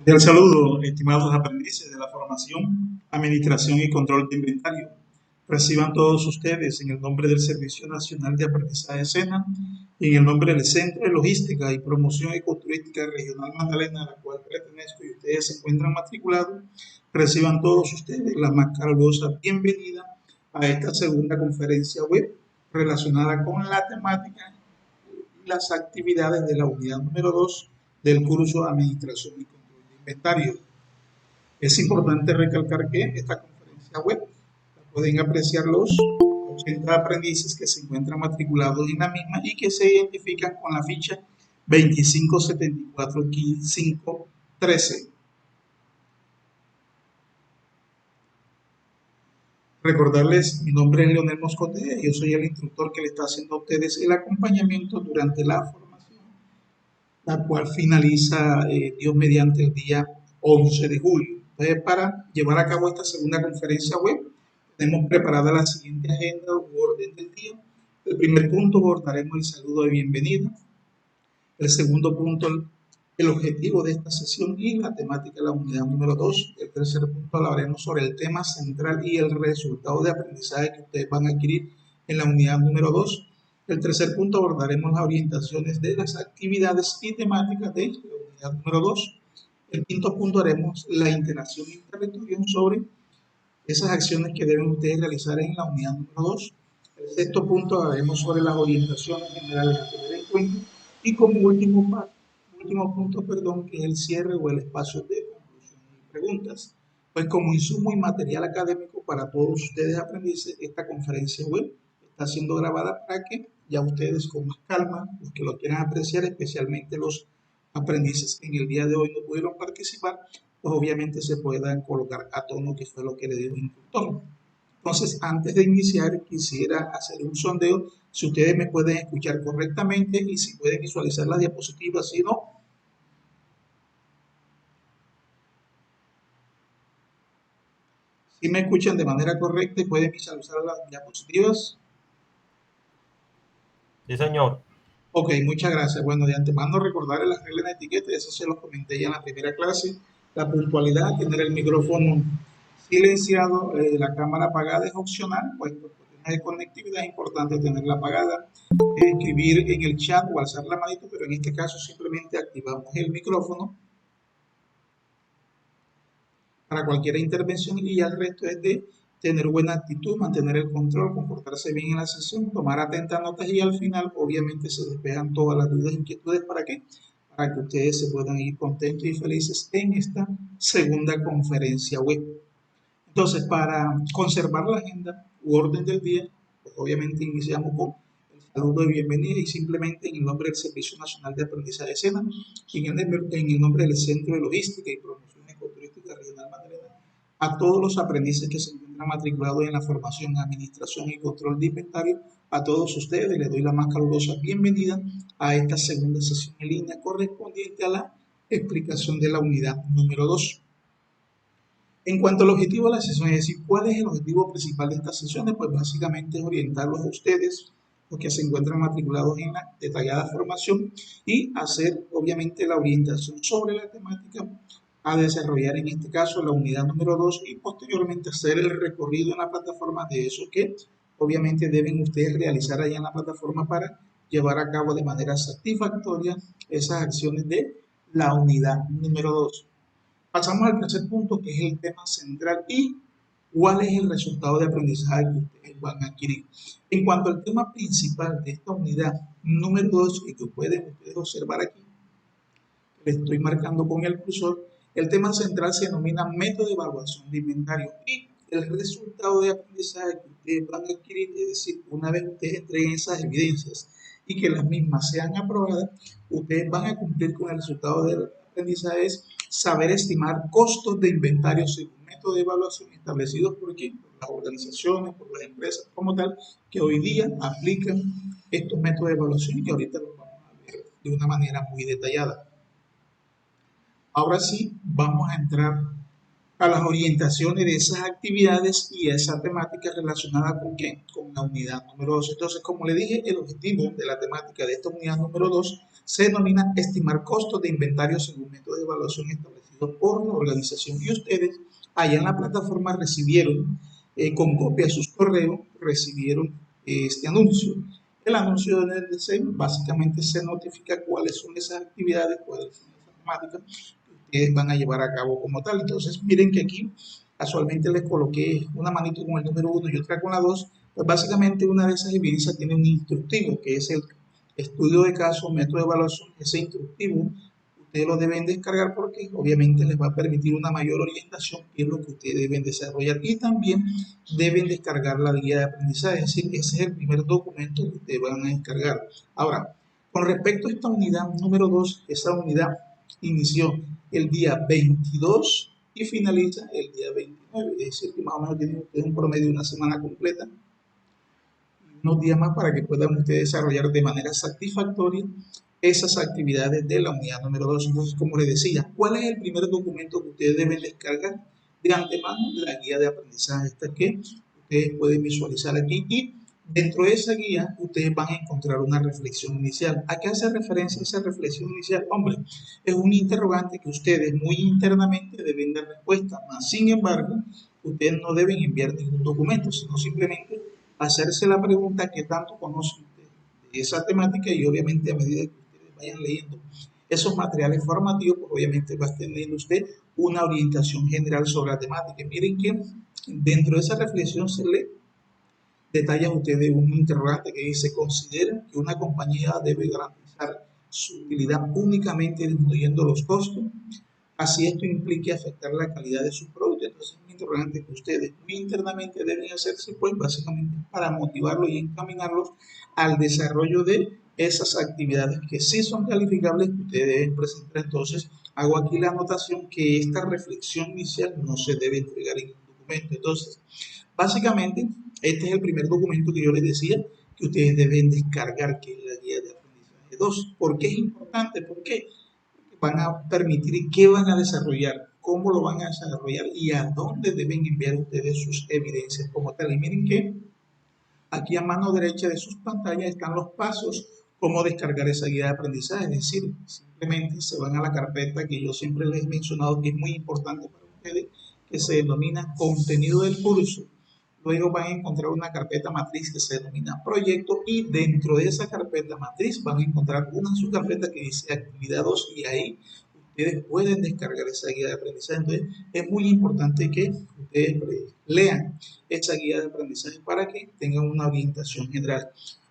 Cordial saludo, estimados aprendices de la formación, administración y control de inventario. Reciban todos ustedes en el nombre del Servicio Nacional de Aprendizaje SENA y en el nombre del Centro de Logística y Promoción Ecoturística Regional Magdalena, a la cual pertenezco y ustedes se encuentran matriculados. Reciban todos ustedes la más calurosa bienvenida a esta segunda conferencia web relacionada con la temática y las actividades de la unidad número 2 del curso Administración y Control de Inventario. Es importante recalcar que esta conferencia web la pueden apreciar los 80 aprendices que se encuentran matriculados en la misma y que se identifican con la ficha 2574-513. Recordarles, mi nombre es Leonel Moscote, yo soy el instructor que le está haciendo a ustedes el acompañamiento durante la formación, la cual finaliza Dios mediante el día 11 de julio. Entonces, para llevar a cabo esta segunda conferencia web, tenemos preparada la siguiente agenda u orden del día. El primer punto abordaremos el saludo de bienvenida. El segundo punto, el objetivo de esta sesión y la temática de la unidad número 2. El tercer punto, hablaremos sobre el tema central y el resultado de aprendizaje que ustedes van a adquirir en la unidad número 2. El tercer punto, abordaremos las orientaciones de las actividades y temáticas de la unidad número 2. El quinto punto, haremos la interacción y intervención sobre esas acciones que deben ustedes realizar en la unidad número 2. El sexto punto, hablaremos sobre las orientaciones generales a tener en cuenta. Y como último punto, que es el cierre o el espacio de conclusión y preguntas. Pues como insumo y material académico para todos ustedes aprendices, esta conferencia web está siendo grabada para que ya ustedes con más calma, los que lo quieran apreciar, especialmente los aprendices que en el día de hoy no pudieron participar, pues obviamente se puedan colocar a tono, que fue lo que le dio el instructor. Entonces, antes de iniciar, quisiera hacer un sondeo, si ustedes me pueden escuchar correctamente y si pueden visualizar las diapositivas, si no, si me escuchan de manera correcta y pueden visualizar las diapositivas. Sí, señor. Ok, muchas gracias. Bueno, de antemano recordarles las reglas de etiqueta, eso se los comenté ya en la primera clase. La puntualidad, tener el micrófono silenciado, la cámara apagada es opcional, pues por cuestiones de conectividad es importante tenerla apagada. Escribir en el chat o alzar la manito, pero en este caso simplemente activamos el micrófono para cualquier intervención y ya el resto es de tener buena actitud, mantener el control, comportarse bien en la sesión, tomar atentas notas y al final obviamente se despejan todas las dudas e inquietudes. ¿Para qué? Para que ustedes se puedan ir contentos y felices en esta segunda conferencia web. Entonces, para conservar la agenda u orden del día, pues obviamente iniciamos con el saludo de bienvenida y simplemente en el nombre del Servicio Nacional de Aprendizaje SENA y en el nombre del Centro de Logística y Promoción Ecoturística Regional Magdalena, a todos los aprendices que se encuentran matriculados en la formación, administración y control de inventario, a todos ustedes les doy la más calurosa bienvenida a esta segunda sesión en línea correspondiente a la explicación de la unidad número 2. En cuanto al objetivo de la sesión, es decir, ¿cuál es el objetivo principal de estas sesiones? Pues básicamente es orientarlos a ustedes, los que se encuentran matriculados en la detallada formación, y hacer obviamente la orientación sobre la temática a desarrollar en este caso la unidad número 2 y posteriormente hacer el recorrido en la plataforma de eso que obviamente deben ustedes realizar allá en la plataforma para llevar a cabo de manera satisfactoria esas acciones de la unidad número 2. Pasamos al tercer punto, que es el tema central y cuál es el resultado de aprendizaje que ustedes van a adquirir. En cuanto al tema principal de esta unidad número 2, que pueden ustedes observar aquí, le estoy marcando con el cursor, el tema central se denomina método de evaluación de inventario y el resultado de aprendizaje que ustedes van a adquirir, es decir, una vez ustedes entreguen esas evidencias y que las mismas sean aprobadas, ustedes van a cumplir con el resultado del aprendizaje, es saber estimar costos de inventario según método de evaluación establecidos por quién, por las organizaciones, por las empresas como tal, que hoy día aplican estos métodos de evaluación y que ahorita los vamos a ver de una manera muy detallada. Ahora sí, vamos a entrar a las orientaciones de esas actividades y a esa temática relacionada con ¿qué? Con la unidad número 2. Entonces, como le dije, el objetivo de la temática de esta unidad número 2 se denomina estimar costos de inventario según método de evaluación establecido por la organización. Y ustedes allá en la plataforma recibieron con copia de sus correos, recibieron este anuncio. El anuncio del NDC básicamente se notifica cuáles son esas actividades, cuáles son esas temáticas que van a llevar a cabo como tal. Entonces, miren que aquí casualmente les coloqué una manito con el número 1 y otra con la 2. Pues básicamente una de esas evidencias tiene un instructivo, que es el estudio de caso, método de evaluación. Ese instructivo ustedes lo deben descargar porque obviamente les va a permitir una mayor orientación en lo que ustedes deben desarrollar, y también deben descargar la guía de aprendizaje, es decir, ese es el primer documento que ustedes van a descargar. Ahora, con respecto a esta unidad número 2, esa unidad inició el día 22 y finaliza el día 29, es decir, que más o menos tienen ustedes un promedio de una semana completa, unos días más para que puedan ustedes desarrollar de manera satisfactoria esas actividades de la unidad número 2. Entonces, como les decía, ¿cuál es el primer documento que ustedes deben descargar? De antemano, la guía de aprendizaje, esta que ustedes pueden visualizar aquí, y dentro de esa guía ustedes van a encontrar una reflexión inicial. ¿A qué hace referencia esa reflexión inicial? Hombre, es un interrogante que ustedes muy internamente deben dar respuesta, mas sin embargo, ustedes no deben enviar ningún documento, sino simplemente hacerse la pregunta qué tanto conocen de esa temática, y obviamente a medida que ustedes vayan leyendo esos materiales formativos, pues obviamente va teniendo usted una orientación general sobre la temática. Miren que dentro de esa reflexión se le detalla a ustedes un interrogante que dice: considera que una compañía debe garantizar su utilidad únicamente disminuyendo los costos, así esto implique afectar la calidad de sus productos. Entonces, es un interrogante que ustedes muy internamente deben hacerse, pues básicamente para motivarlos y encaminarlos al desarrollo de esas actividades que sí son calificables que ustedes deben presentar. Entonces, hago aquí la anotación que esta reflexión inicial no se debe entregar en un documento. Entonces, básicamente, este es el primer documento que yo les decía que ustedes deben descargar, que es la guía de aprendizaje 2. ¿Por qué es importante? ¿Por qué? Van a permitir y qué van a desarrollar, cómo lo van a desarrollar y a dónde deben enviar ustedes sus evidencias como tal. Y miren que aquí a mano derecha de sus pantallas están los pasos, cómo descargar esa guía de aprendizaje. Es decir, simplemente se van a la carpeta que yo siempre les he mencionado que es muy importante para ustedes, que se denomina contenido del curso. Luego van a encontrar una carpeta matriz que se denomina proyecto, y dentro de esa carpeta matriz van a encontrar una subcarpeta que dice actividad 2, y ahí ustedes pueden descargar esa guía de aprendizaje. Entonces, es muy importante que ustedes lean esa guía de aprendizaje para que tengan una orientación general.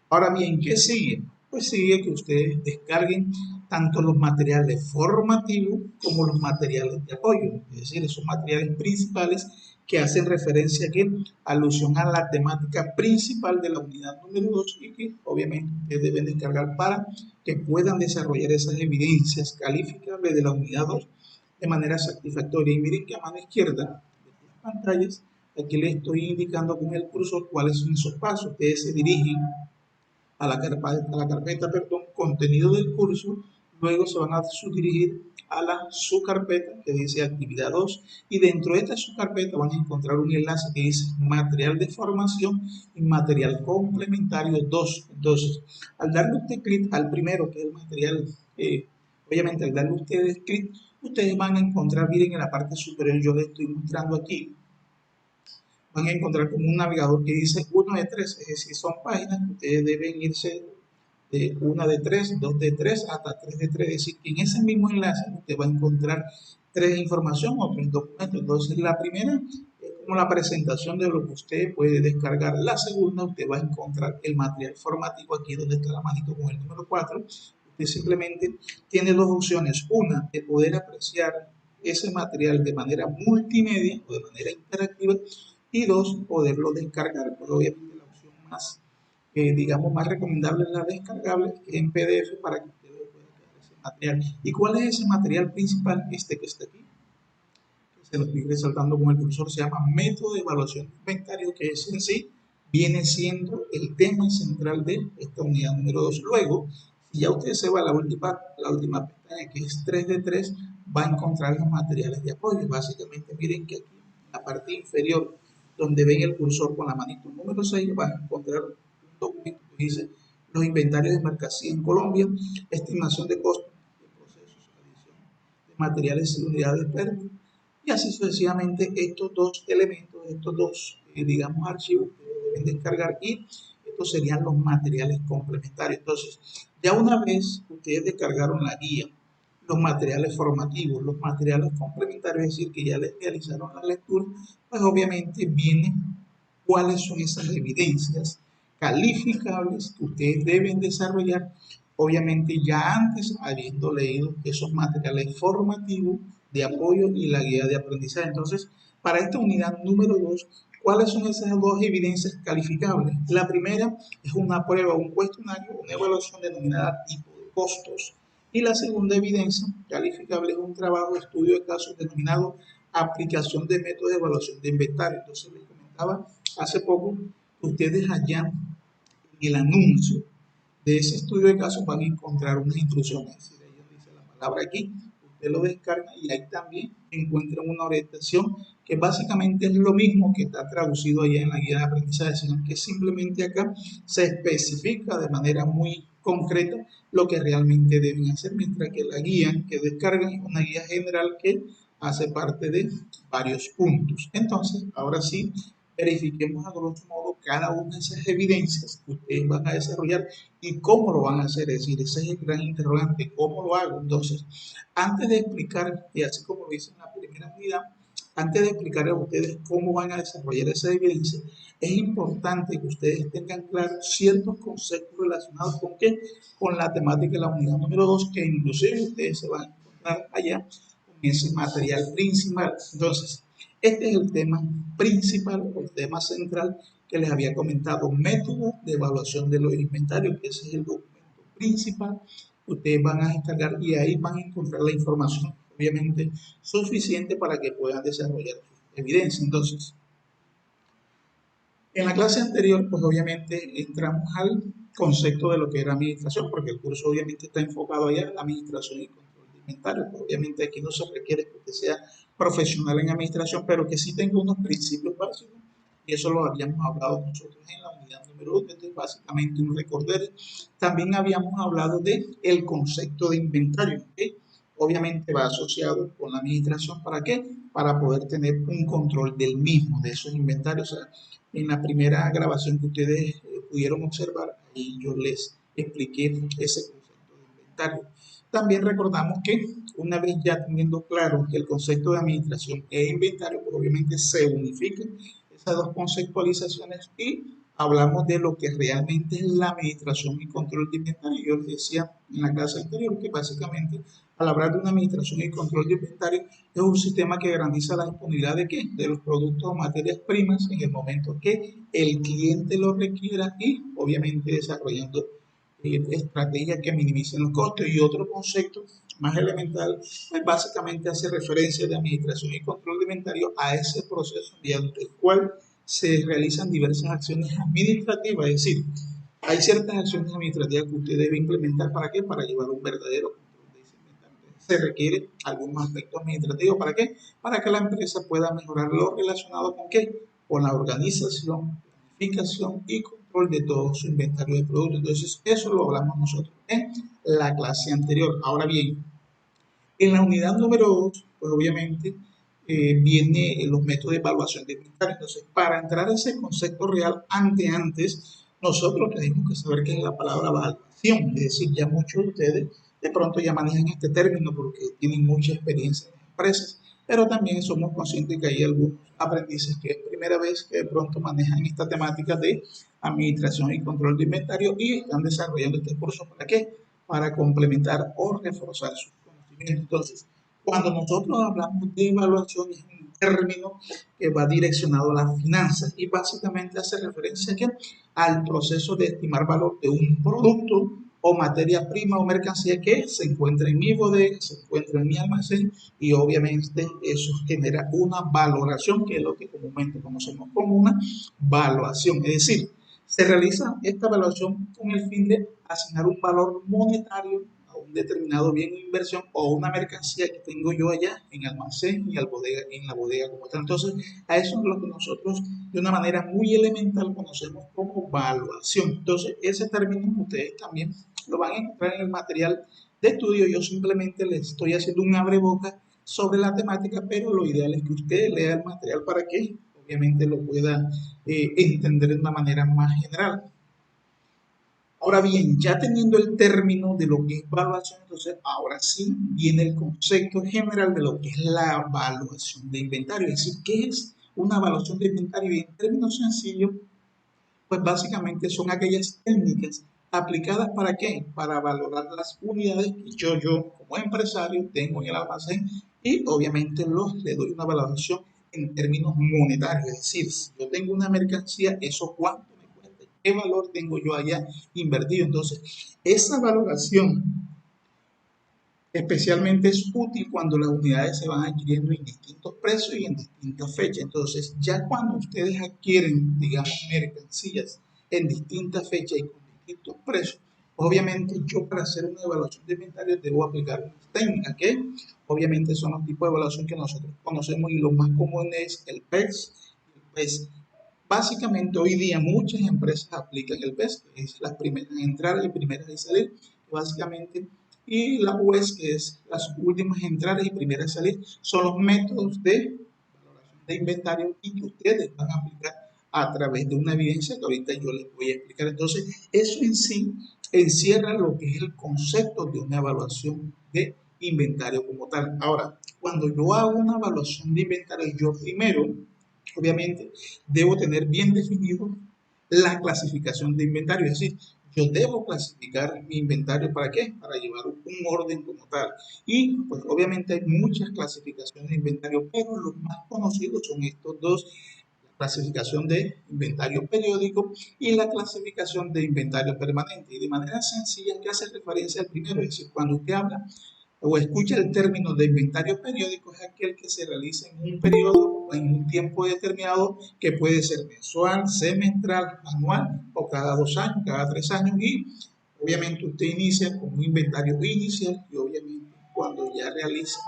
Ahora bien, ¿qué sigue? Pues sigue que ustedes descarguen tanto los materiales formativos como los materiales de apoyo, es decir, esos materiales principales que hacen referencia aquí, alusión a la temática principal de la unidad número 2, y que obviamente ustedes deben descargar para que puedan desarrollar esas evidencias calificables de la unidad 2 de manera satisfactoria. Y miren que a mano izquierda de las pantallas, aquí les estoy indicando con el cursor cuáles son esos pasos. Ustedes se dirigen a la carpeta, perdón, contenido del curso, luego se van a subdirigir a la subcarpeta que dice actividad 2, y dentro de esta subcarpeta van a encontrar un enlace que dice material de formación y material complementario 2. Entonces, al darle usted clic al primero, que es el material, obviamente al darle ustedes clic, ustedes van a encontrar, miren en la parte superior, yo les estoy mostrando aquí, van a encontrar como un navegador que dice 1 de 3, es decir, son páginas que ustedes deben irse de 1 de 3, 2 de 3 hasta 3 de 3, es decir, que en ese mismo enlace usted va a encontrar 3 de información o 3 documentos. Entonces, la primera es como la presentación de lo que usted puede descargar. La segunda, usted va a encontrar el material formativo, aquí donde está la manito con el número 4. Usted simplemente tiene dos opciones: una, de poder apreciar ese material de manera multimedia o de manera interactiva, y dos, poderlo descargar. Pero obviamente la opción más, digamos, más recomendable es la descargable en PDF para que usted pueda crear ese material. ¿Y cuál es ese material principal? Este que está aquí, que se lo estoy resaltando con el cursor, se llama método de evaluación de inventario, que es en sí viene siendo el tema central de esta unidad número 2. Luego, si ya usted se va a la última pestaña, que es 3 de 3, va a encontrar los materiales de apoyo. Básicamente, miren que aquí en la parte inferior, donde ven el cursor con la manito número 6, van a encontrar un documento que dice los inventarios de mercancía en Colombia, estimación de costos de procesos, adición de materiales y unidades de pérdida, y así sucesivamente estos dos elementos, estos dos, digamos, archivos que deben descargar, y estos serían los materiales complementarios. Entonces, ya una vez ustedes descargaron la guía, los materiales formativos, los materiales complementarios, es decir, que ya les realizaron la lectura, pues obviamente vienen cuáles son esas evidencias calificables que ustedes deben desarrollar, obviamente ya antes habiendo leído esos materiales formativos de apoyo y la guía de aprendizaje. Entonces, para esta unidad número 2, ¿cuáles son esas dos evidencias calificables? La primera es una prueba, un cuestionario, una evaluación denominada tipo de costos. Y la segunda evidencia calificable es un trabajo de estudio de casos denominado aplicación de métodos de evaluación de inventario. Entonces, les comentaba hace poco, ustedes allá en el anuncio de ese estudio de casos van a encontrar unas instrucciones. Es decir, ahí dice la palabra aquí, usted lo descarga y ahí también encuentran una orientación que básicamente es lo mismo que está traducido allá en la guía de aprendizaje, sino que simplemente acá se especifica de manera muy concreta lo que realmente deben hacer, mientras que la guía que descargan es una guía general que hace parte de varios puntos. Entonces, ahora sí, verifiquemos a grosso modo cada una de esas evidencias que ustedes van a desarrollar y cómo lo van a hacer. Es decir, ese es el gran interrogante, ¿cómo lo hago? Entonces, antes de explicar, y así como lo hice en la primera unidad, antes de explicar a ustedes cómo van a desarrollar esa evidencia, es importante que ustedes tengan claros ciertos conceptos relacionados con qué, con la temática de la unidad número 2, que inclusive ustedes se van a encontrar allá con ese material principal. Entonces, este es el tema principal o el tema central que les había comentado, método de evaluación de los inventarios, que ese es el documento principal que ustedes van a descargar y ahí van a encontrar la información, obviamente, suficiente para que puedan desarrollar su evidencia. Entonces, en la clase anterior, pues obviamente entramos al concepto de lo que era administración, porque el curso obviamente está enfocado allá en la administración y control de inventario. Pues obviamente aquí no se requiere que usted sea profesional en administración, pero que sí tenga unos principios básicos, y eso lo habíamos hablado nosotros en la unidad número 1, este es básicamente un recorder. También habíamos hablado de el concepto de inventario, ¿okay? Obviamente va asociado con la administración, ¿para qué? Para poder tener un control del mismo, de esos inventarios. O sea, en la primera grabación que ustedes pudieron observar, ahí yo les expliqué ese concepto de inventario. También recordamos que una vez ya teniendo claro que el concepto de administración e inventario, pues obviamente se unifican esas dos conceptualizaciones y hablamos de lo que realmente es la administración y control de inventario. Yo les decía en la clase anterior que básicamente al hablar de una administración y control de inventario es un sistema que garantiza la disponibilidad de ¿qué? De los productos o materias primas en el momento que el cliente lo requiera y obviamente desarrollando estrategias que minimicen los costos. Y otro concepto más elemental, pues básicamente hace referencia de administración y control de inventario a ese proceso mediante el cual se realizan diversas acciones administrativas, es decir, hay ciertas acciones administrativas que usted debe implementar ¿para qué? Para llevar un verdadero control de ese inventario. Se requiere algunos aspectos administrativos ¿para qué? Para que la empresa pueda mejorar lo relacionado con qué? Con la organización, planificación y control de todo su inventario de productos. Entonces, eso lo hablamos nosotros en la clase anterior. Ahora bien, en la unidad número 2, pues obviamente viene los métodos de evaluación de inventario. Entonces, para entrar a ese concepto real, antes, nosotros tenemos que saber qué es la palabra evaluación. Es decir, ya muchos de ustedes de pronto ya manejan este término porque tienen mucha experiencia en las empresas, pero también somos conscientes que hay algunos aprendices que es primera vez que de pronto manejan esta temática de administración y control de inventario y están desarrollando este curso. ¿Para qué? Para complementar o reforzar sus conocimientos. Entonces, cuando nosotros hablamos de evaluación, es un término que va direccionado a las finanzas y básicamente hace referencia ¿qué? Al proceso de estimar valor de un producto o materia prima o mercancía que se encuentra en mi bodega, se encuentra en mi almacén y obviamente eso genera una valoración que es lo que comúnmente conocemos como una valuación. Es decir, se realiza esta evaluación con el fin de asignar un valor monetario un determinado bien de inversión o una mercancía que tengo yo allá en almacén y en la bodega como tal. Entonces, a eso es lo que nosotros de una manera muy elemental conocemos como valuación. Entonces, ese término ustedes también lo van a encontrar en el material de estudio. Yo simplemente les estoy haciendo un abreboca sobre la temática, pero lo ideal es que usted lea el material para que obviamente lo pueda entender de una manera más general. Ahora bien, ya teniendo el término de lo que es evaluación, entonces ahora sí viene el concepto general de lo que es la evaluación de inventario. Es decir, ¿qué es una evaluación de inventario? Y en términos sencillos, pues básicamente son aquellas técnicas aplicadas para qué? Para valorar las unidades que yo como empresario tengo en el almacén y obviamente le doy una valoración en términos monetarios. Es decir, si yo tengo una mercancía, ¿eso cuánto me cuesta? ¿Qué valor tengo yo allá invertido? Entonces, esa valoración especialmente es útil cuando las unidades se van adquiriendo en distintos precios y en distintas fechas. Entonces, ya cuando ustedes adquieren, digamos, mercancías en distintas fechas y con distintos precios, obviamente yo para hacer una evaluación de inventario debo aplicar unas técnicas que obviamente son los tipos de evaluación que nosotros conocemos y lo más común es el PEX. El PES. Básicamente hoy día muchas empresas aplican el PES, que es las primeras en entrar y primeras en salir. Básicamente y la UES, que es las últimas entradas y primeras salir, son los métodos de valoración de inventario y que ustedes van a aplicar a través de una evidencia que ahorita yo les voy a explicar. Entonces, eso en sí encierra lo que es el concepto de una evaluación de inventario como tal. Ahora, cuando yo hago una evaluación de inventario, yo primero, obviamente, debo tener bien definido la clasificación de inventario, es decir, yo debo clasificar mi inventario ¿para qué? Para llevar un orden como tal. Y pues obviamente hay muchas clasificaciones de inventario, pero los más conocidos son estos dos, la clasificación de inventario periódico y la clasificación de inventario permanente. Y de manera sencilla, ¿qué hace referencia al primero? Es decir, cuando usted habla o escucha el término de inventario periódico es aquel que se realiza en un periodo o en un tiempo determinado que puede ser mensual, semestral, anual o cada 2 años, cada 3 años y obviamente usted inicia con un inventario inicial y obviamente cuando ya realiza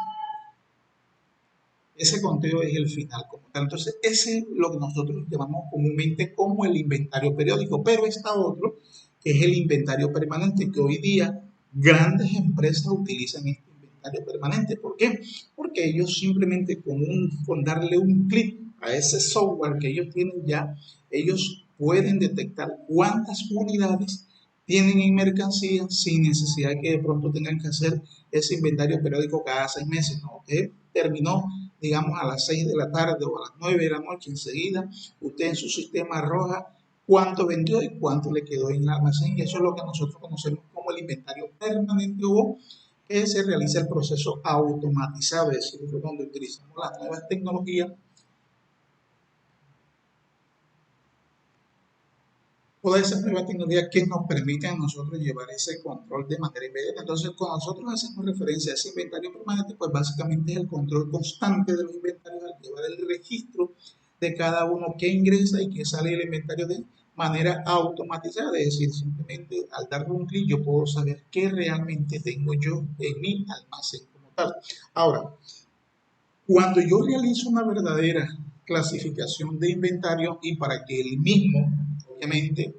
ese conteo es el final como tal. Entonces ese es lo que nosotros llamamos comúnmente como el inventario periódico, pero está otro que es el inventario permanente que hoy día grandes empresas utilizan este inventario permanente. ¿Por qué? Porque ellos simplemente con darle un clic a ese software que ellos tienen ya, ellos pueden detectar cuántas unidades tienen en mercancía sin necesidad de que de pronto tengan que hacer ese inventario periódico cada 6 meses. No, terminó, digamos, a las 6 de la tarde o a las 9 de la noche, enseguida usted en su sistema arroja cuánto vendió y cuánto le quedó en el almacén. Y eso es lo que nosotros conocemos como el inventario permanente o que se realiza el proceso automatizado, es decir, donde utilizamos las nuevas tecnologías, toda esa nueva tecnología que nos permite a nosotros llevar ese control de manera inmediata. Entonces, cuando nosotros hacemos referencia a ese inventario permanente, pues básicamente es el control constante de los inventarios al llevar el registro de cada uno que ingresa y que sale el inventario de manera automatizada, es decir, simplemente al darle un clic yo puedo saber qué realmente tengo yo en mi almacén como tal. Ahora, cuando yo realizo una verdadera clasificación de inventario y para que el mismo, obviamente,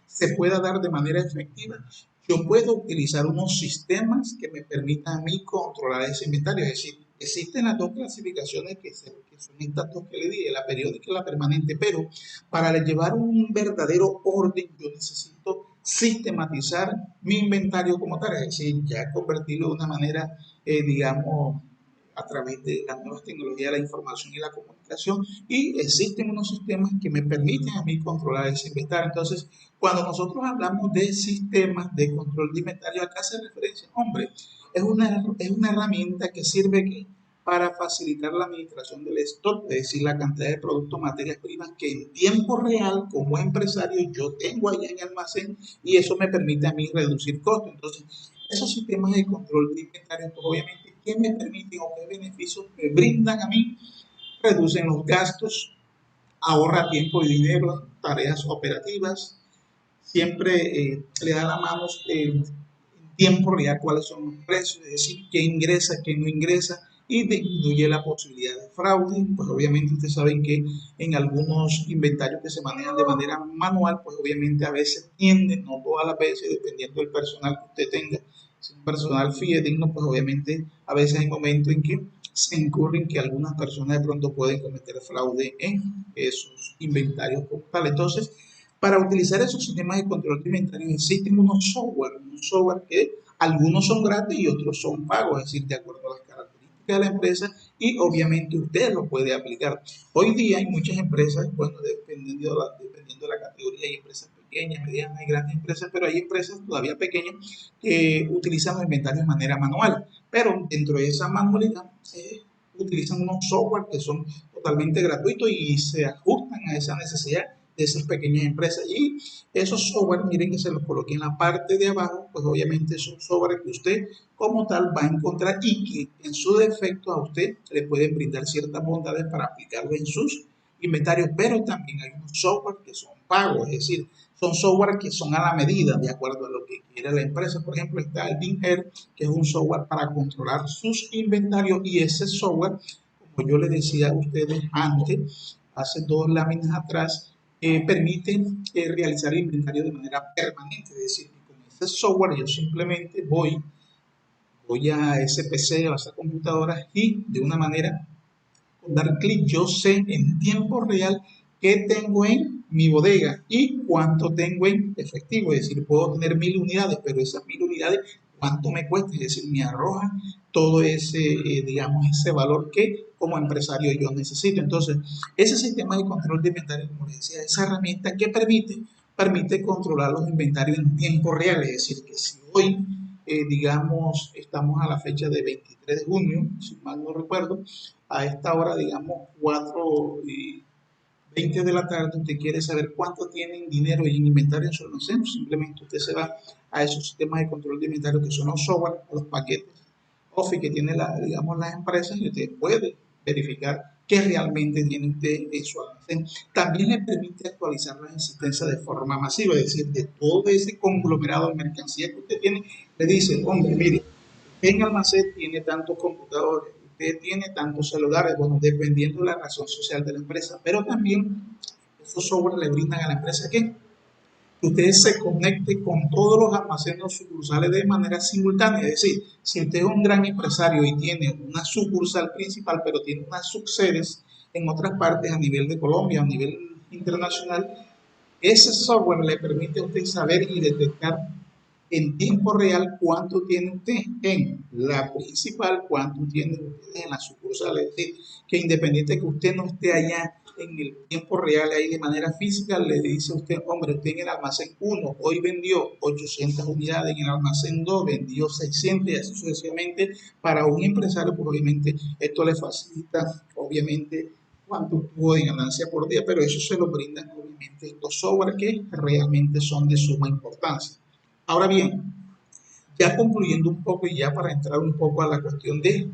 se pueda dar de manera efectiva, yo puedo utilizar unos sistemas que me permitan a mí controlar ese inventario. Es decir, existen las dos clasificaciones que son estas dos que le dije, la periódica y la permanente, pero para llevar un verdadero orden yo necesito sistematizar mi inventario como tal, es decir, ya convertirlo de una manera, digamos, a través de las nuevas tecnologías de la información y la comunicación y existen unos sistemas que me permiten a mí controlar ese inventario. Entonces, cuando nosotros hablamos de sistemas de control de inventario, acá se referencia, hombre, es una herramienta que sirve para facilitar la administración del stock, es decir, la cantidad de productos, materias primas que en tiempo real, como empresario, yo tengo allá en el almacén y eso me permite a mí reducir costos. Entonces, esos sistemas de control de inventario, pues obviamente, ¿qué me permiten o qué beneficios me brindan a mí? Reducen los gastos, ahorra tiempo y dinero en tareas operativas, siempre le da la mano tiempo real cuáles son los precios, es decir, qué ingresa, qué no ingresa, y disminuye la posibilidad de fraude. Pues obviamente ustedes saben que en algunos inventarios que se manejan de manera manual, pues obviamente a veces tienden, no todas las veces, dependiendo del personal que usted tenga, si es un personal fidedigno, pues obviamente a veces hay momentos en que se incurre en que algunas personas de pronto pueden cometer fraude en esos inventarios como tal. Entonces, para utilizar esos sistemas de control de inventario existen unos software que algunos son gratis y otros son pagos, es decir, de acuerdo a las características de la empresa y obviamente usted lo puede aplicar. Hoy día hay muchas empresas, bueno, dependiendo de la categoría, hay empresas pequeñas, medianas y grandes empresas, pero hay empresas todavía pequeñas que utilizan los inventarios de manera manual, pero dentro de esa manualidad utilizan unos software que son totalmente gratuitos y se ajustan a esa necesidad de esas pequeñas empresas. Y esos software, miren que se los coloqué en la parte de abajo, pues obviamente son software que usted como tal va a encontrar y que en su defecto a usted le pueden brindar ciertas bondades para aplicarlo en sus inventarios, pero también hay unos software que son pagos, es decir, son software que son a la medida, de acuerdo a lo que quiere la empresa. Por ejemplo, está el BINER, que es un software para controlar sus inventarios, y ese software, como yo les decía a ustedes antes, hace dos láminas atrás, permite realizar el inventario de manera permanente, es decir, con ese software yo simplemente voy a ese PC, a esa computadora y de una manera con dar clic yo sé en tiempo real qué tengo en mi bodega y cuánto tengo en efectivo. Es decir, puedo tener 1000 unidades, pero esas 1000 unidades, cuánto me cuesta. Es decir, me arroja todo ese, digamos, ese valor que como empresario yo necesito. Entonces, ese sistema de control de inventario, como les decía, esa herramienta que permite controlar los inventarios en tiempo real. Es decir, que si hoy, digamos, estamos a la fecha de 23 de junio, si mal no recuerdo, a esta hora, digamos, 4:20 de la tarde, usted quiere saber cuánto tienen dinero en inventario en su almacén, simplemente usted se va a esos sistemas de control de inventario que son los software, los paquetes Office que tiene digamos, las empresas y usted puede verificar qué realmente tiene usted en su almacén. También le permite actualizar las existencias de forma masiva, es decir, de todo ese conglomerado de mercancía que usted tiene, le dice, hombre, mire, en almacén tiene tantos computadores, usted tiene tantos celulares, bueno, dependiendo de la razón social de la empresa, pero también esos software le brindan a la empresa que usted se conecte con todos los almacenes sucursales de manera simultánea. Es decir, si usted es un gran empresario y tiene una sucursal principal, pero tiene unas subsedes en otras partes a nivel de Colombia, a nivel internacional, ese software le permite a usted saber y detectar en tiempo real cuánto tiene usted en la principal, cuánto tiene usted en la sucursal. Es decir, que independiente que usted no esté allá en el tiempo real, ahí de manera física, le dice a usted, hombre, usted en el almacén 1 hoy vendió 800 unidades, en el almacén 2 vendió 600 y así sucesivamente. Para un empresario, pues obviamente esto le facilita, obviamente, cuánto tuvo de ganancia por día, pero eso se lo brindan, obviamente, estos software que realmente son de suma importancia. Ahora bien, ya concluyendo un poco y ya para entrar un poco a la cuestión de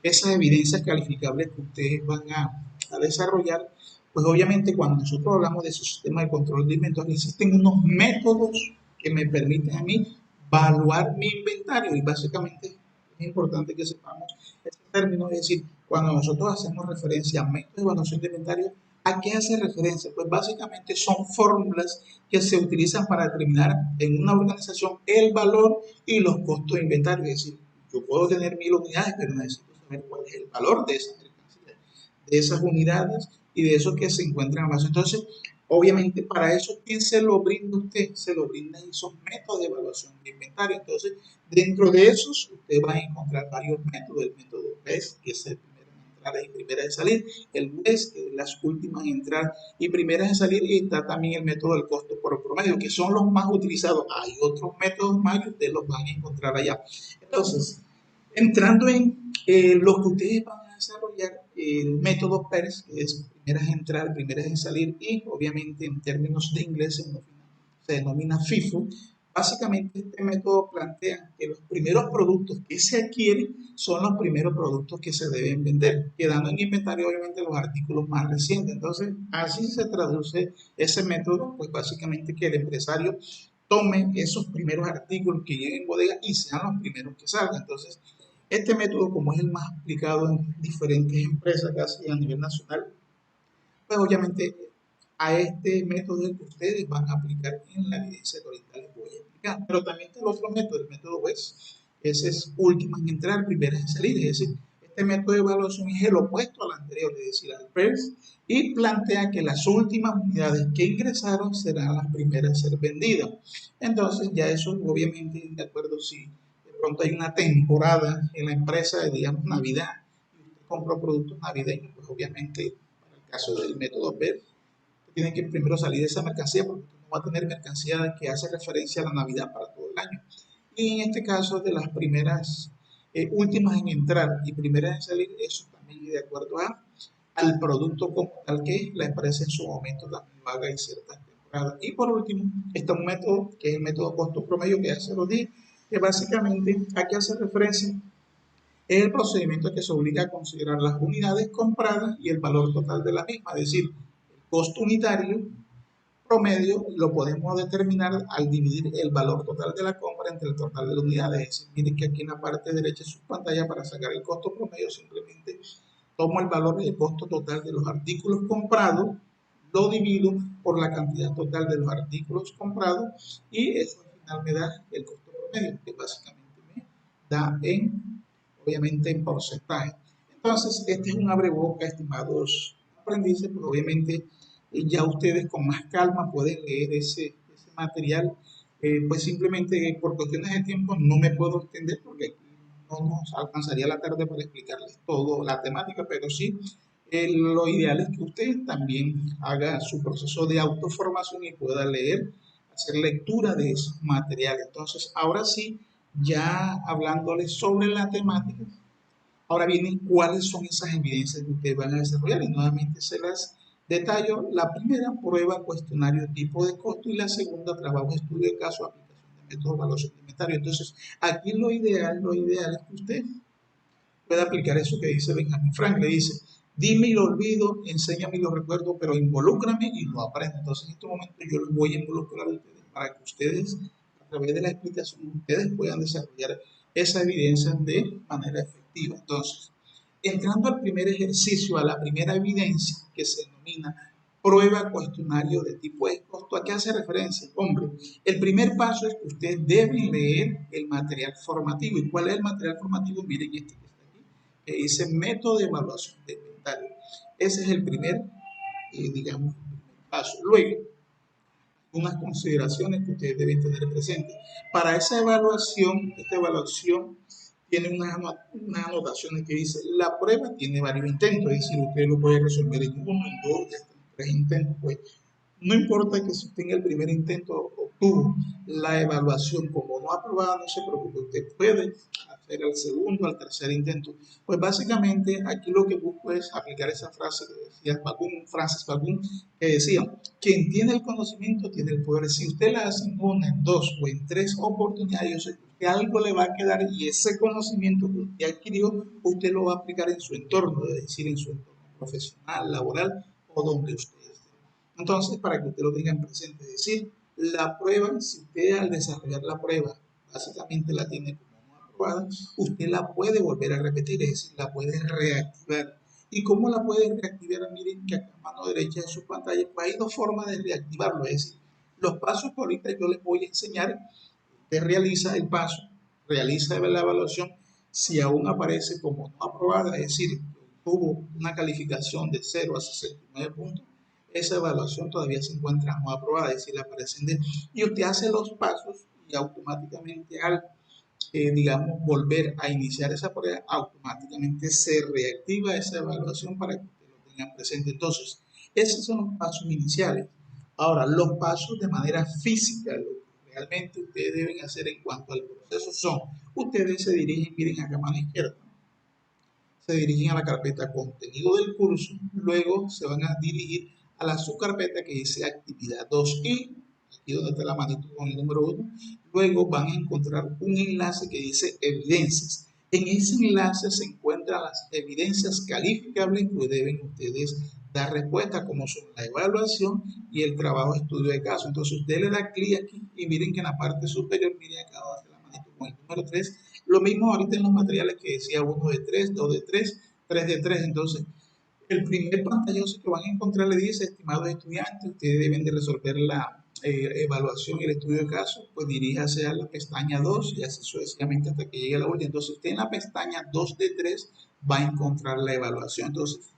esas evidencias calificables que ustedes van a desarrollar, pues obviamente cuando nosotros hablamos de ese sistema de control de inventario, existen unos métodos que me permiten a mí evaluar mi inventario y básicamente es importante que sepamos este término, es decir, cuando nosotros hacemos referencia a métodos de evaluación de inventario, ¿a qué hace referencia? Pues básicamente son fórmulas que se utilizan para determinar en una organización el valor y los costos de inventario, es decir, yo puedo tener 1000 unidades, pero necesito saber cuál es el valor de esa mercancía, de esas unidades y de eso que se encuentran en base. Entonces, obviamente, para eso, ¿quién se lo brinda usted? Se lo brindan esos métodos de evaluación de inventario. Entonces, dentro de esos, usted va a encontrar varios métodos. El método PES, que es el primero en entrar y primera en salir. El WES, que es las últimas en entrar y primeras en salir. Y está también el método del costo por promedio, que son los más utilizados. Hay otros métodos más que ustedes los van a encontrar allá. Entonces, entrando en lo que ustedes van a desarrollar, el método PERS, que es primeras en entrar, primeras en salir, y obviamente en términos de inglés se denomina FIFO. Básicamente este método plantea que los primeros productos que se adquieren son los primeros productos que se deben vender, quedando en inventario obviamente los artículos más recientes. Entonces, así se traduce ese método, pues básicamente que el empresario tome esos primeros artículos que lleguen en bodega y sean los primeros que salgan. Entonces, este método, como es el más aplicado en diferentes empresas casi a nivel nacional, pues obviamente a este método es el que ustedes van a aplicar en la evidencia que ahorita les voy a explicar. Pero también está el otro método, el método WES. Ese es últimas en entrar, primeras en salir. Es decir, este método de evaluación es el opuesto al anterior, es decir, al PERS, y plantea que las últimas unidades que ingresaron serán las primeras a ser vendidas. Entonces, ya eso obviamente, de acuerdo, si de pronto hay una temporada en la empresa de, digamos, Navidad, y usted compró productos navideños, pues obviamente, para el caso del método PERS, tiene que primero salir de esa mercancía porque no va a tener mercancía que hace referencia a la Navidad para todo el año. Y en este caso, de las primeras, últimas en entrar y primeras en salir, eso también es de acuerdo al producto como tal que la empresa en su momento también lo haga en ciertas temporadas. Y por último, está un método que es el método costo promedio que ya se lo di, que básicamente aquí hace referencia es el procedimiento que se obliga a considerar las unidades compradas y el valor total de la misma, es decir, el costo unitario promedio lo podemos determinar al dividir el valor total de la compra entre el total de las unidades. Es decir, miren que aquí en la parte derecha de su pantalla, para sacar el costo promedio, simplemente tomo el valor del costo total de los artículos comprados, lo divido por la cantidad total de los artículos comprados y eso al final me da el costo promedio, que básicamente me da obviamente en porcentaje. Entonces, este es un abreboca, estimados aprendices, pues obviamente ya ustedes con más calma pueden leer ese material. Pues simplemente por cuestiones de tiempo no me puedo extender porque aquí no nos alcanzaría la tarde para explicarles todo la temática, pero sí lo ideal es que usted también haga su proceso de autoformación y pueda leer, hacer lectura de esos materiales. Entonces, ahora sí, ya hablándoles sobre la temática, ahora vienen cuáles son esas evidencias que ustedes van a desarrollar y nuevamente se las detallo. La primera, prueba, cuestionario, tipo de costo y la segunda, trabajo, estudio de caso, aplicación de método, evaluación de inventario. Entonces, aquí lo ideal es que usted pueda aplicar eso que dice Benjamin Franklin. Le dice, dime y lo olvido, enséñame y lo recuerdo, pero involúcrame y lo aprendo. Entonces, en este momento yo los voy a involucrar a ustedes para que ustedes, a través de la explicación, ustedes puedan desarrollar esa evidencia de manera efectiva. Entonces, entrando al primer ejercicio, a la primera evidencia que se denomina prueba cuestionario de tipo de costo, ¿a qué hace referencia? Hombre, el primer paso es que ustedes deben leer el material formativo. ¿Y cuál es el material formativo? Miren este que está aquí, que dice método de evaluación de inventario. Ese es el primer, digamos, paso. Luego, unas consideraciones que ustedes deben tener presentes. Para esa evaluación, esta evaluación tiene unas anotaciones que dice, la prueba tiene varios intentos, es decir, usted lo puede resolver en uno, en dos, en tres intentos, pues no importa que si usted en el primer intento obtuvo la evaluación como no aprobada, no se preocupe, usted puede hacer el segundo, al tercer intento. Pues básicamente aquí lo que busco es aplicar esa frase que decía Francis Bacon, que decía, quien tiene el conocimiento tiene el poder. Si usted la hace en una, en dos o en tres oportunidades, yo sé que algo le va a quedar y ese conocimiento que usted adquirió, usted lo va a aplicar en su entorno, es decir, en su entorno profesional, laboral o donde usted esté. Entonces, para que usted lo tenga en presente, es decir, la prueba, si usted al desarrollar la prueba básicamente la tiene como no aprobada, usted la puede volver a repetir, es decir, la puede reactivar. ¿Y cómo la puede reactivar? Miren que acá a mano derecha de su pantalla pues hay dos formas de reactivarlo, es decir, los pasos que ahorita yo les voy a enseñar, usted realiza el paso, realiza la evaluación, si aún aparece como no aprobada, es decir, tuvo una calificación de 0 a 69 puntos, esa evaluación todavía se encuentra no aprobada, es decir, aparecen de, y usted hace los pasos y automáticamente al, digamos, volver a iniciar esa prueba, automáticamente se reactiva esa evaluación para que usted lo tenga presente. Entonces, esos son los pasos iniciales. Ahora, los pasos de manera física, lo que realmente ustedes deben hacer en cuanto al proceso son, ustedes se dirigen, miren acá a mano izquierda, se dirigen a la carpeta contenido del curso, luego se van a dirigir a la subcarpeta que dice actividad 2 y aquí donde está la manito con el número 1, luego van a encontrar un enlace que dice evidencias. En ese enlace se encuentran las evidencias calificables que deben ustedes dar respuesta, como son la evaluación y el trabajo de estudio de caso. Entonces usted le da clic aquí y miren que en la parte superior, miren acá abajo de la manito con el número 3. Lo mismo ahorita en los materiales que decía 1 de 3, 2 de 3, 3 de 3. Entonces el primer pantallazo que van a encontrar le dice, estimados estudiantes, ustedes deben de resolver la evaluación y el estudio de caso, pues diríjase a la pestaña 2 y así sucesivamente hasta que llegue a la última. Entonces usted en la pestaña 2 de 3 va a encontrar la evaluación. Entonces,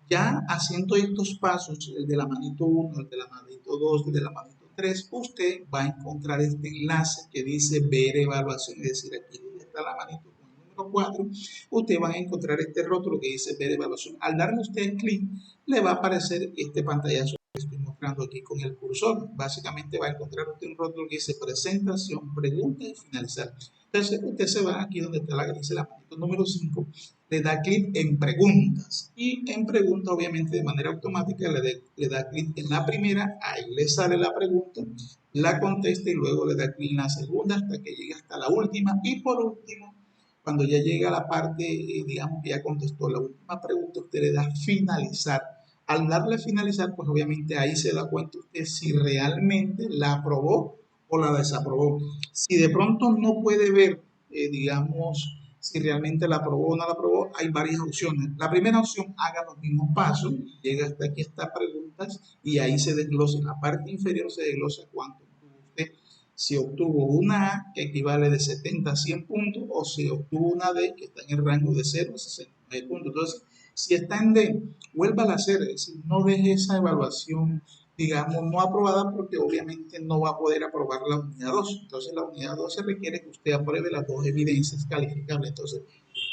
ya haciendo estos pasos, el de la manito 1, el de la manito 2, el de la manito 3, usted va a encontrar este enlace que dice ver evaluación, es decir, aquí donde está la manito con el número 4, usted va a encontrar este rótulo que dice ver evaluación. Al darle usted clic, le va a aparecer este pantallazo que estoy mostrando aquí con el cursor. Básicamente va a encontrar usted un rótulo que dice presentación, pregunta y finalizar. Entonces usted se va aquí donde está la que dice la manito número 5, le da clic en preguntas y en preguntas obviamente de manera automática le da clic en la primera, ahí le sale la pregunta, la contesta y luego le da clic en la segunda hasta que llegue hasta la última y por último, cuando ya llega a la parte, digamos que ya contestó la última pregunta, usted le da finalizar. Al darle a finalizar, pues obviamente ahí se da cuenta usted si realmente la aprobó o la desaprobó. Si de pronto no puede ver, digamos, si realmente la aprobó o no la aprobó, hay varias opciones. La primera opción, haga los mismos pasos, llega hasta aquí, estas preguntas, y ahí se desglosa, en la parte inferior se desglosa cuánto obtuvo usted. Si obtuvo una A, que equivale de 70 a 100 puntos, o si obtuvo una D, que está en el rango de 0 a 69 puntos. Entonces, si está en D, vuelva a hacer, es decir, no deje esa evaluación, digamos, no aprobada porque obviamente no va a poder aprobar la unidad 2. Entonces, la unidad 2 se requiere que usted apruebe las dos evidencias calificables. Entonces,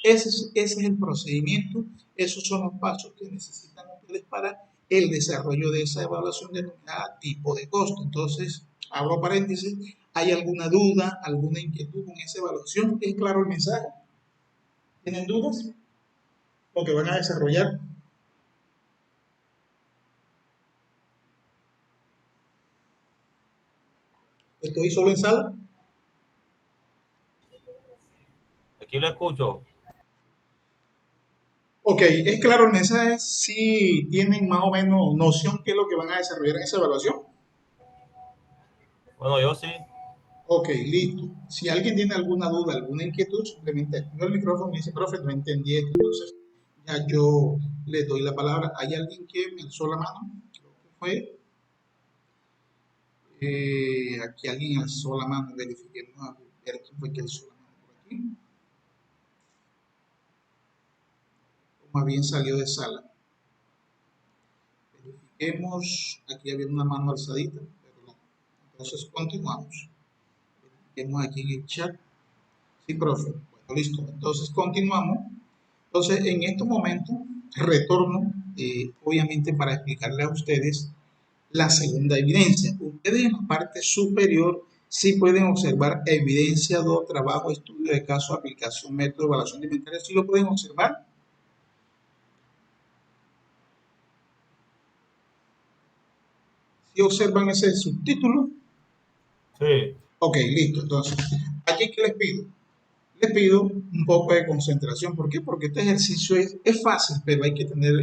ese es el procedimiento, esos son los pasos que necesitan ustedes para el desarrollo de esa evaluación denominada tipo de costo. Entonces, abro paréntesis, ¿hay alguna duda, alguna inquietud con esa evaluación? ¿Es claro el mensaje? ¿Tienen dudas? ¿Lo que van a desarrollar? ¿Estoy solo en sala? Aquí lo escucho. Ok, es claro el mensaje, si tienen más o menos noción qué es lo que van a desarrollar en esa evaluación. Bueno, yo sí. Ok, listo. Si alguien tiene alguna duda, alguna inquietud, simplemente activa el micrófono y dice, profe, no entendí esto. Entonces, ya yo le doy la palabra. ¿Hay alguien que me alzó la mano? Creo que fue. Aquí alguien alzó la mano. Verifiquemos a ver quién fue que alzó la mano por aquí. O más bien salió de sala. Verifiquemos. Aquí había una mano alzadita, pero no. Entonces, continuamos. Verifiquemos aquí en el chat. Sí, profe. Bueno, listo. Entonces, continuamos. Entonces, en estos momentos, retorno, obviamente, para explicarle a ustedes la segunda evidencia. Ustedes en la parte superior sí pueden observar evidencia de trabajo, estudio de caso, aplicación, método, evaluación de inventario. ¿Sí lo pueden observar? ¿Sí observan ese subtítulo? Sí. Ok, listo. Entonces, aquí ¿qué les pido? Les pido un poco de concentración. ¿Por qué? Porque este ejercicio es fácil, pero hay que tener,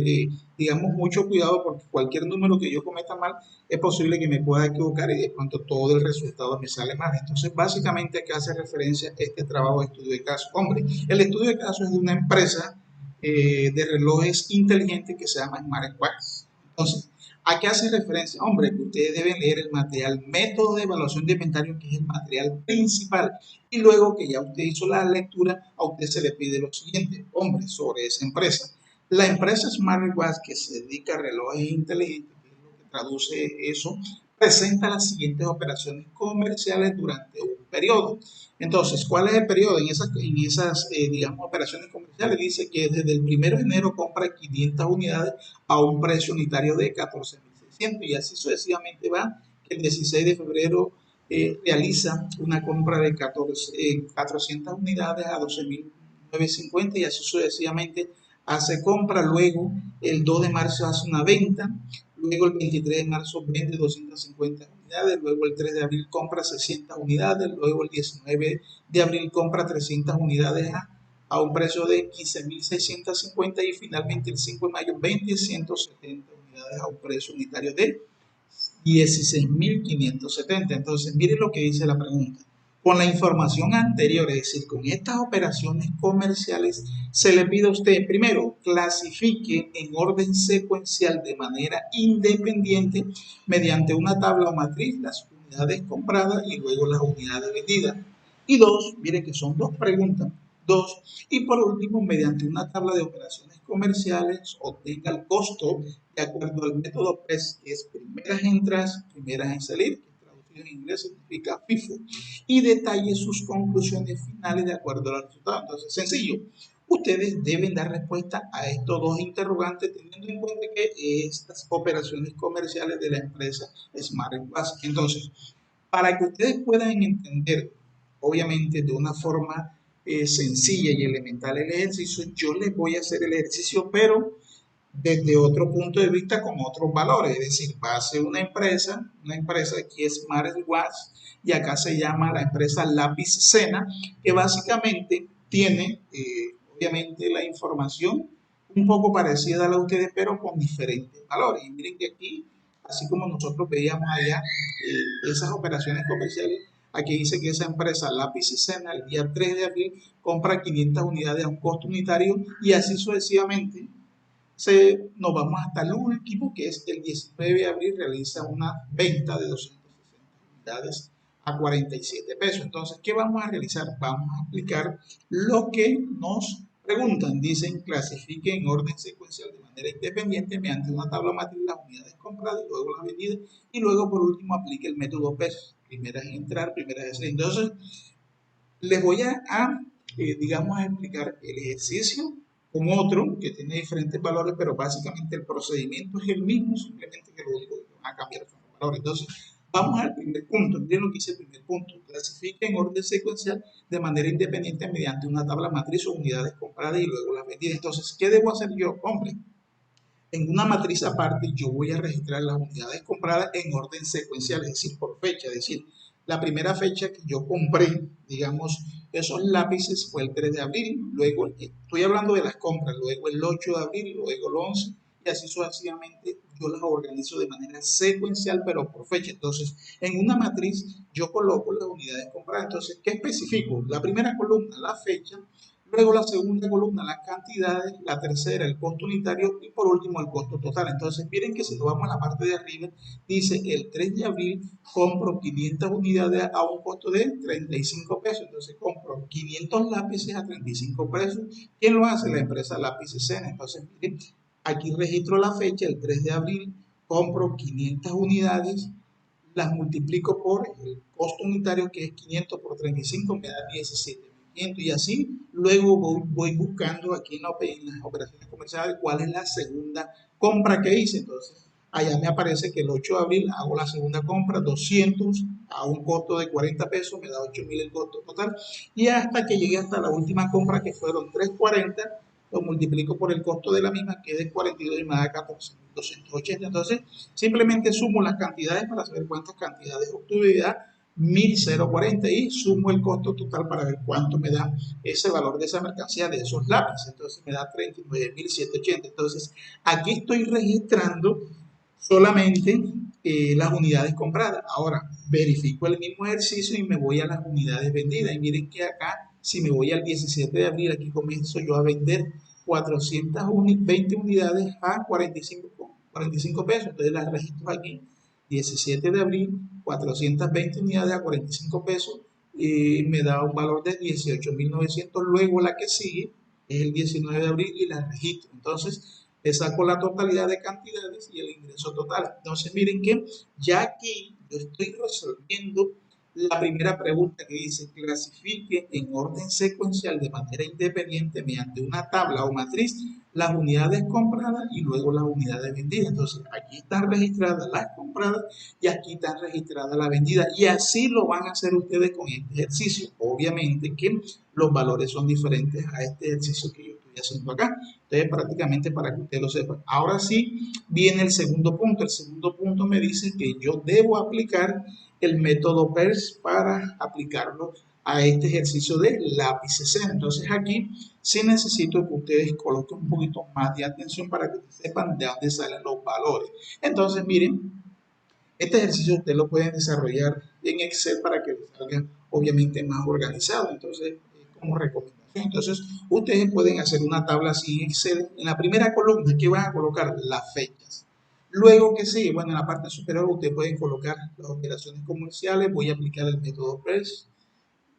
digamos, mucho cuidado porque cualquier número que yo cometa mal es posible que me pueda equivocar y de pronto todo el resultado me sale mal. Entonces, básicamente, ¿a qué hace referencia este trabajo de estudio de caso? Hombre, el estudio de caso es de una empresa de relojes inteligentes que se llama Smartwatch. Entonces, ¿a qué hace referencia? Hombre, que ustedes deben leer el material método de evaluación de inventario, que es el material principal. Y luego que ya usted hizo la lectura, a usted se le pide lo siguiente, hombre, sobre esa empresa. La empresa Smartwatch, que se dedica a relojes inteligentes, que es lo que traduce eso, presenta las siguientes operaciones comerciales durante un periodo. Entonces, ¿cuál es el periodo? En esas digamos, operaciones comerciales dice que desde el 1 de enero compra 500 unidades a un precio unitario de 14.600 y así sucesivamente va. El 16 de febrero realiza una compra de 400 unidades a 12.950 y así sucesivamente hace compra. Luego, el 2 de marzo hace una venta. Luego, el 23 de marzo vende 250 unidades. Luego, el 3 de abril compra 600 unidades. Luego, el 19 de abril compra 300 unidades a un precio de 15.650 y finalmente el 5 de mayo 2.170 unidades a un precio unitario de 16.570. Entonces, miren lo que dice la pregunta. Con la información anterior, es decir, con estas operaciones comerciales, se le pide a usted, primero, clasifique en orden secuencial de manera independiente mediante una tabla o matriz las unidades compradas y luego las unidades vendidas. Y dos, miren que son dos preguntas. Dos, y por último, mediante una tabla de operaciones comerciales, obtenga el costo de acuerdo al método PES, que es primeras entradas, primeras en salir, que traducido en inglés significa FIFO, y detalle sus conclusiones finales de acuerdo al resultado. Entonces, sencillo. Ustedes deben dar respuesta a estos dos interrogantes teniendo en cuenta que estas operaciones comerciales de la empresa Smart Glass. Entonces, para que ustedes puedan entender, obviamente, de una forma sencilla y elemental el ejercicio, yo les voy a hacer el ejercicio, pero desde otro punto de vista con otros valores, es decir, va a ser una empresa que es Smartwatch y acá se llama la empresa Lápiz Sena, que básicamente tiene, obviamente, la información un poco parecida a la de ustedes, pero con diferentes valores. Y miren que aquí, así como nosotros veíamos allá esas operaciones comerciales, aquí dice que esa empresa Lápiz Sena el día 3 de abril compra 500 unidades a un costo unitario y así sucesivamente nos vamos hasta el último, que es el 19 de abril, realiza una venta de 260 unidades a 47 pesos. Entonces, ¿qué vamos a realizar? Vamos a aplicar lo que nos preguntan. Dicen, clasifique en orden secuencial de manera independiente mediante una tabla matriz las unidades compradas y luego las vendidas. Y luego, por último, aplique el método PES. Primeras en entrar, primeras en salir. Entonces, les voy digamos, a explicar el ejercicio con otro que tiene diferentes valores, pero básicamente el procedimiento es el mismo, simplemente que lo único que van a cambiar son los valores. Entonces, vamos al primer punto. Miren lo que dice el primer punto. Clasifica en orden secuencial de manera independiente mediante una tabla matriz o unidades compradas y luego las vendidas. Entonces, ¿qué debo hacer yo? Hombre, en una matriz aparte yo voy a registrar las unidades compradas en orden secuencial, es decir, por fecha. Es decir, la primera fecha que yo compré, digamos, esos lápices fue el 3 de abril, luego estoy hablando de las compras, luego el 8 de abril, luego el 11, y así sucesivamente yo las organizo de manera secuencial, pero por fecha. Entonces, en una matriz yo coloco las unidades compradas. Entonces, ¿qué especifico? La primera columna, la fecha. Luego la segunda columna, las cantidades, la tercera, el costo unitario y por último el costo total. Entonces, miren que si nos vamos a la parte de arriba, dice el 3 de abril compro 500 unidades a un costo de 35 pesos. Entonces, compro 500 lápices a 35 pesos. ¿Quién lo hace? La empresa Lápices Sena. Entonces, miren, aquí registro la fecha, el 3 de abril, compro 500 unidades, las multiplico por el costo unitario que es 500 por 35, me da 17. Y así luego voy buscando aquí en las operaciones comerciales cuál es la segunda compra que hice. Entonces, allá me aparece que el 8 de abril hago la segunda compra, 200 a un costo de 40 pesos, me da 8.000 el costo total. Y hasta que llegué hasta la última compra que fueron 340, lo multiplico por el costo de la misma, que es de 42 y me da 14.280. Entonces, simplemente sumo las cantidades para saber cuántas cantidades obtuve y da 1.040 y sumo el costo total para ver cuánto me da ese valor de esa mercancía de esos lápices. Entonces me da 39.780. Entonces aquí estoy registrando solamente las unidades compradas. Ahora verifico el mismo ejercicio y me voy a las unidades vendidas. Y miren que acá, si me voy al 17 de abril, aquí comienzo yo a vender 420 unidades a 45 pesos. Entonces las registro aquí. 17 de abril, 420 unidades a 45 pesos, me da un valor de 18.900. Luego la que sigue es el 19 de abril y la registro. Entonces, le saco la totalidad de cantidades y el ingreso total. Entonces, miren que ya aquí yo estoy resolviendo la primera pregunta que dice, clasifique en orden secuencial de manera independiente mediante una tabla o matriz las unidades compradas y luego las unidades vendidas. Entonces, aquí están registradas las compradas y aquí están registradas las vendidas. Y así lo van a hacer ustedes con este ejercicio. Obviamente que los valores son diferentes a este ejercicio que yo estoy haciendo acá. Entonces, prácticamente para que ustedes lo sepan. Ahora sí viene el segundo punto. El segundo punto me dice que yo debo aplicar el método PERS para aplicarlo a este ejercicio de lápiz escena. Entonces aquí sí necesito que ustedes coloquen un poquito más de atención para que sepan de dónde salen los valores. Entonces miren, este ejercicio ustedes lo pueden desarrollar en Excel para que salga obviamente más organizado. Entonces, como recomendación. Entonces, ustedes pueden hacer una tabla así en Excel. En la primera columna, ¿qué van a colocar? Las fechas. Luego que sí, bueno, en la parte superior ustedes pueden colocar las operaciones comerciales. Voy a aplicar el método PRESS.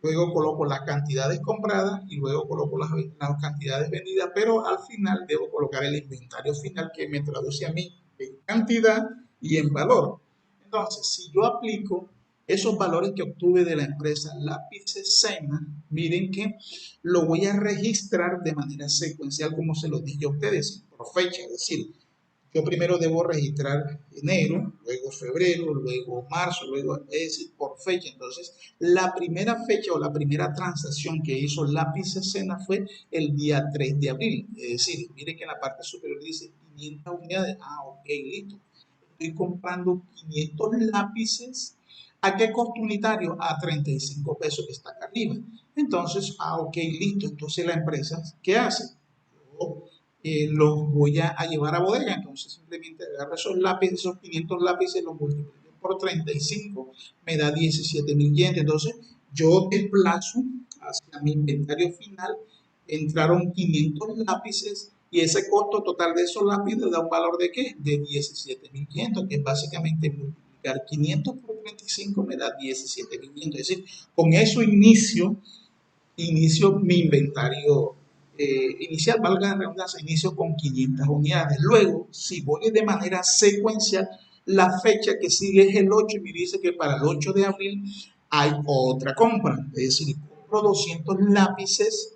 Luego coloco las cantidades compradas y luego coloco las cantidades vendidas, pero al final debo colocar el inventario final que me traduce a mí en cantidad y en valor. Entonces, si yo aplico esos valores que obtuve de la empresa Lápices Sena, miren que lo voy a registrar de manera secuencial, como se lo dije a ustedes, por fecha, es decir, yo primero debo registrar enero, luego febrero, luego marzo, luego, es decir, por fecha. Entonces, la primera fecha o la primera transacción que hizo Lápiz Escena fue el día 3 de abril. Es decir, mire que en la parte superior dice 500 unidades. Ah, ok, listo. Estoy comprando 500 lápices. ¿A qué costo unitario? A 35 pesos que está acá arriba. Entonces, ok, listo. Entonces la empresa, ¿qué hace? Yo, los voy a llevar a bodega. Entonces simplemente agarro esos lápices, esos 500 lápices, los multiplico por 35, me da 17.000 yenes. Entonces yo desplazo hacia mi inventario final, entraron 500 lápices y ese costo total de esos lápices da un valor de ¿qué? De 17.500, que es básicamente multiplicar 500 por 35 me da 17.500. Es decir, con eso inicio mi inventario inicial, valga la redundancia, inicio con 500 unidades. Luego, si voy de manera secuencial, la fecha que sigue es el 8 y me dice que para el 8 de abril hay otra compra. Es decir, compro 200 lápices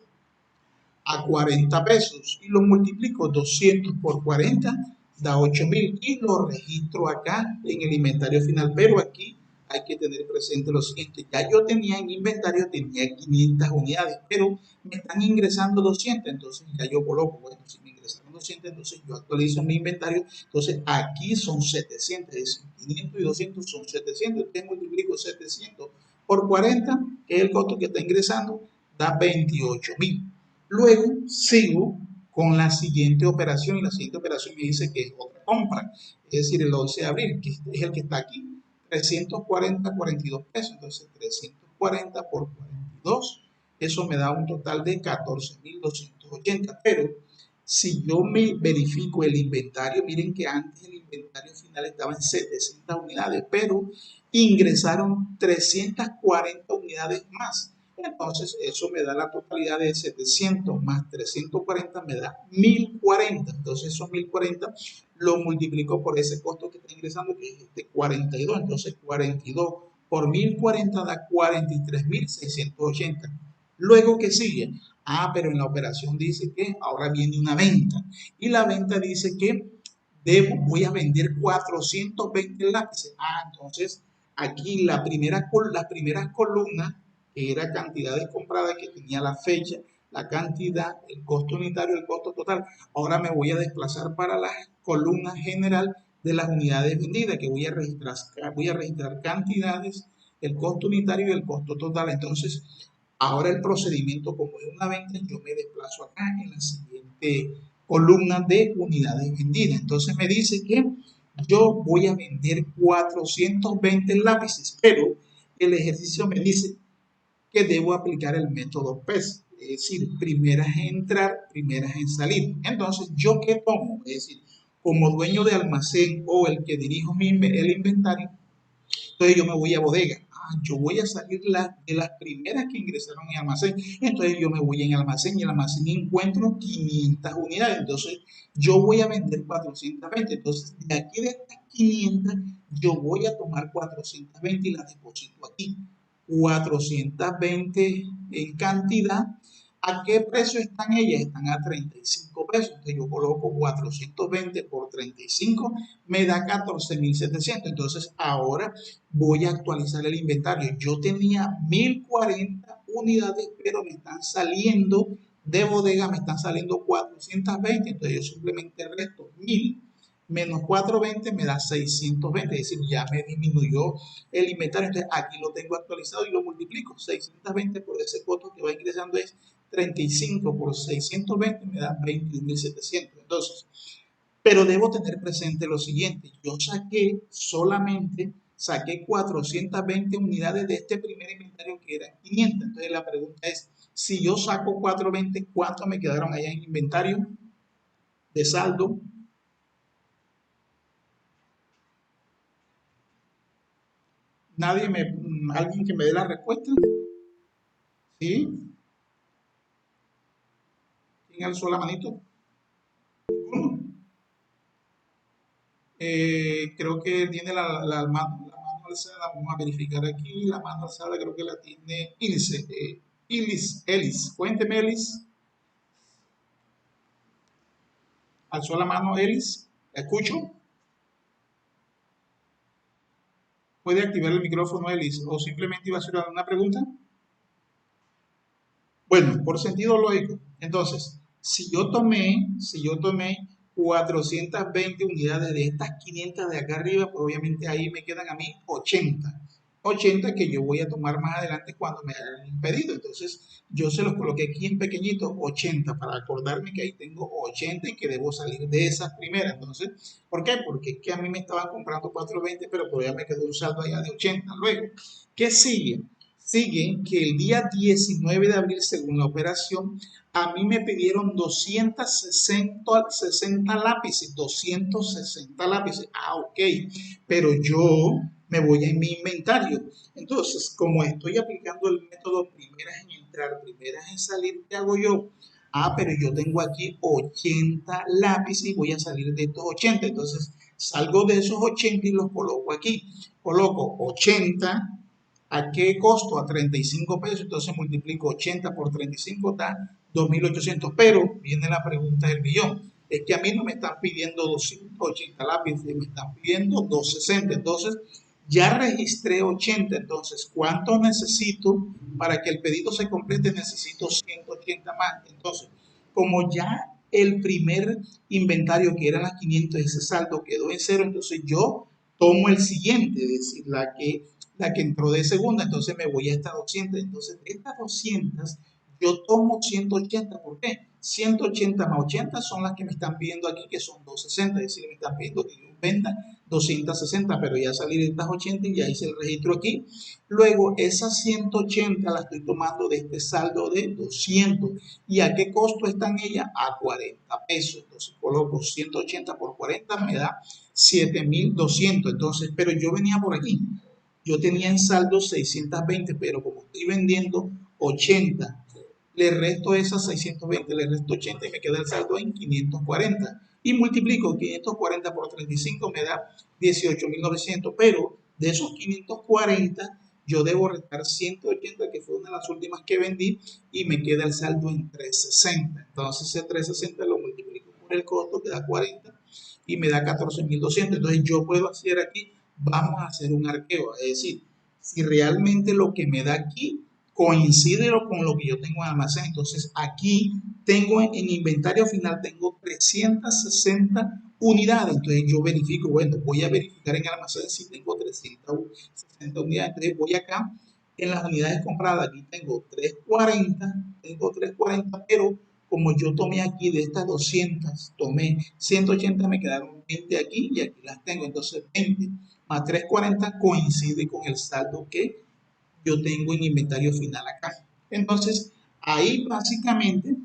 a 40 pesos y lo multiplico 200 por 40 da 8.000 y lo registro acá en el inventario final, pero aquí hay que tener presente lo siguiente, ya yo tenía en inventario, tenía 500 unidades, pero me están ingresando 200, entonces ya yo coloco, bueno, si me ingresaron 200, entonces yo actualizo mi inventario, entonces aquí son 700, es decir, 500 y 200 son 700, entonces multiplico 700 por 40, que es el costo que está ingresando, da 28.000. Luego sigo con la siguiente operación y la siguiente operación me dice que es otra compra, es decir, el 11 de abril, que es el que está aquí, 340,42 pesos. Entonces, 340 por 42, eso me da un total de 14.280. Pero si yo me verifico el inventario, miren que antes el inventario final estaba en 700 unidades, pero ingresaron 340 unidades más. Entonces, eso me da la totalidad de 700 más 340, me da 1.040. Entonces, esos 1.040 lo multiplico por ese costo que está ingresando, que es de 42. Entonces, 42 por 1.040 da 43.680. Luego, ¿qué sigue? Ah, pero en la operación dice que ahora viene una venta. Y la venta dice que voy a vender 420 lápices. Ah, entonces aquí las primeras columnas, que era cantidades compradas, que tenía la fecha, la cantidad, el costo unitario, el costo total. Ahora me voy a desplazar para la columna general de las unidades vendidas, que voy a registrar cantidades, el costo unitario y el costo total. Entonces, ahora el procedimiento, como es una venta, yo me desplazo acá en la siguiente columna de unidades vendidas. Entonces me dice que yo voy a vender 420 lápices, pero el ejercicio me dice que debo aplicar el método PES, es decir, primeras en entrar, primeras en salir. Entonces, ¿yo qué tomo? Es decir, como dueño de almacén o el que dirijo el inventario, entonces yo me voy a bodega. Ah, yo voy a salir de las primeras que ingresaron en almacén. Entonces yo me voy en almacén y en almacén encuentro 500 unidades. Entonces yo voy a vender 420. Entonces de aquí de estas 500 yo voy a tomar 420 y las deposito aquí. 420 en cantidad. ¿A qué precio están ellas? Están a 35 pesos. Entonces yo coloco 420 por 35, me da 14.700. Entonces ahora voy a actualizar el inventario. Yo tenía 1.040 unidades, pero me están saliendo de bodega, me están saliendo 420. Entonces yo simplemente resto 1.000 menos 420 me da 620, es decir, ya me disminuyó el inventario. Entonces aquí lo tengo actualizado y lo multiplico. 620 por ese costo que va ingresando es 35 por 620 me da 21.700. Entonces, pero debo tener presente lo siguiente, yo saqué 420 unidades de este primer inventario que eran 500. Entonces la pregunta es, si yo saco 420, ¿cuánto me quedaron allá en inventario de saldo? Alguien que me dé la respuesta. ¿Sí? ¿Quién alzó la manito? ¿Ninguno? Creo que tiene la mano alzada. Vamos a verificar aquí. La mano alzada creo que la tiene Ilse. Elis. Cuénteme, Elis. Alzó la mano Elis. ¿La escucho? ¿Puede activar el micrófono, Elis? ¿O simplemente iba a hacer una pregunta? Bueno, por sentido lógico. Entonces, si yo tomé 420 unidades de estas 500 de acá arriba, pues obviamente ahí me quedan a mí 80. 80 que yo voy a tomar más adelante cuando me hagan un pedido. Entonces, yo se los coloqué aquí en pequeñito, 80, para acordarme que ahí tengo 80 y que debo salir de esas primeras. Entonces, ¿por qué? Porque es que a mí me estaban comprando 420, pero todavía me quedó un saldo allá de 80. Luego, ¿qué sigue? Sigue que el día 19 de abril, según la operación, a mí me pidieron 260 lápices, 260 lápices. Ah, ok, pero yo me voy en mi inventario. Entonces, como estoy aplicando el método primeras en entrar, primeras en salir, ¿qué hago yo? Ah, pero yo tengo aquí 80 lápices y voy a salir de estos 80. Entonces, salgo de esos 80 y los coloco aquí. Coloco 80. ¿A qué costo? A 35 pesos. Entonces multiplico 80 por 35, da 2.800. Pero viene la pregunta del millón. Es que a mí no me están pidiendo 280 lápices, me están pidiendo 260. Entonces ya registré 80. Entonces, ¿cuánto necesito para que el pedido se complete? Necesito 180 más. Entonces, como ya el primer inventario, que eran las 500, ese saldo quedó en cero, entonces yo tomo el siguiente, es decir, la que entró de segunda, entonces me voy a estas 200. Entonces, de estas 200, yo tomo 180. ¿Por qué? 180 más 80 son las que me están pidiendo aquí, que son 260, es decir, me están pidiendo que yo venda 260, pero ya salí de estas 80 y ya hice el registro aquí. Luego, esas 180 las estoy tomando de este saldo de 200. ¿Y a qué costo están ellas? A 40 pesos. Entonces, coloco 180 por 40, me da 7.200. Entonces, pero yo venía por aquí. Yo tenía en saldo 620, pero como estoy vendiendo 80, le resto esas 620, le resto 80 y me queda el saldo en 540. Y multiplico 540 por 35, me da 18.900. Pero de esos 540, yo debo restar 180, que fue una de las últimas que vendí, y me queda el saldo en 360. Entonces ese 360 lo multiplico por el costo, que da 40, y me da 14.200. Entonces yo puedo hacer aquí, vamos a hacer un arqueo, es decir, si realmente lo que me da aquí coincide con lo que yo tengo en almacén. Entonces aquí tengo en inventario final, tengo 360 unidades. Entonces yo verifico, bueno, voy a verificar en el almacén si tengo 360 unidades. Entonces voy acá en las unidades compradas, aquí tengo 340, pero como yo tomé aquí de estas 200, tomé 180, me quedaron 20 aquí y aquí las tengo. Entonces 20 más 340 coincide con el saldo que yo tengo en inventario final acá. Entonces, ahí básicamente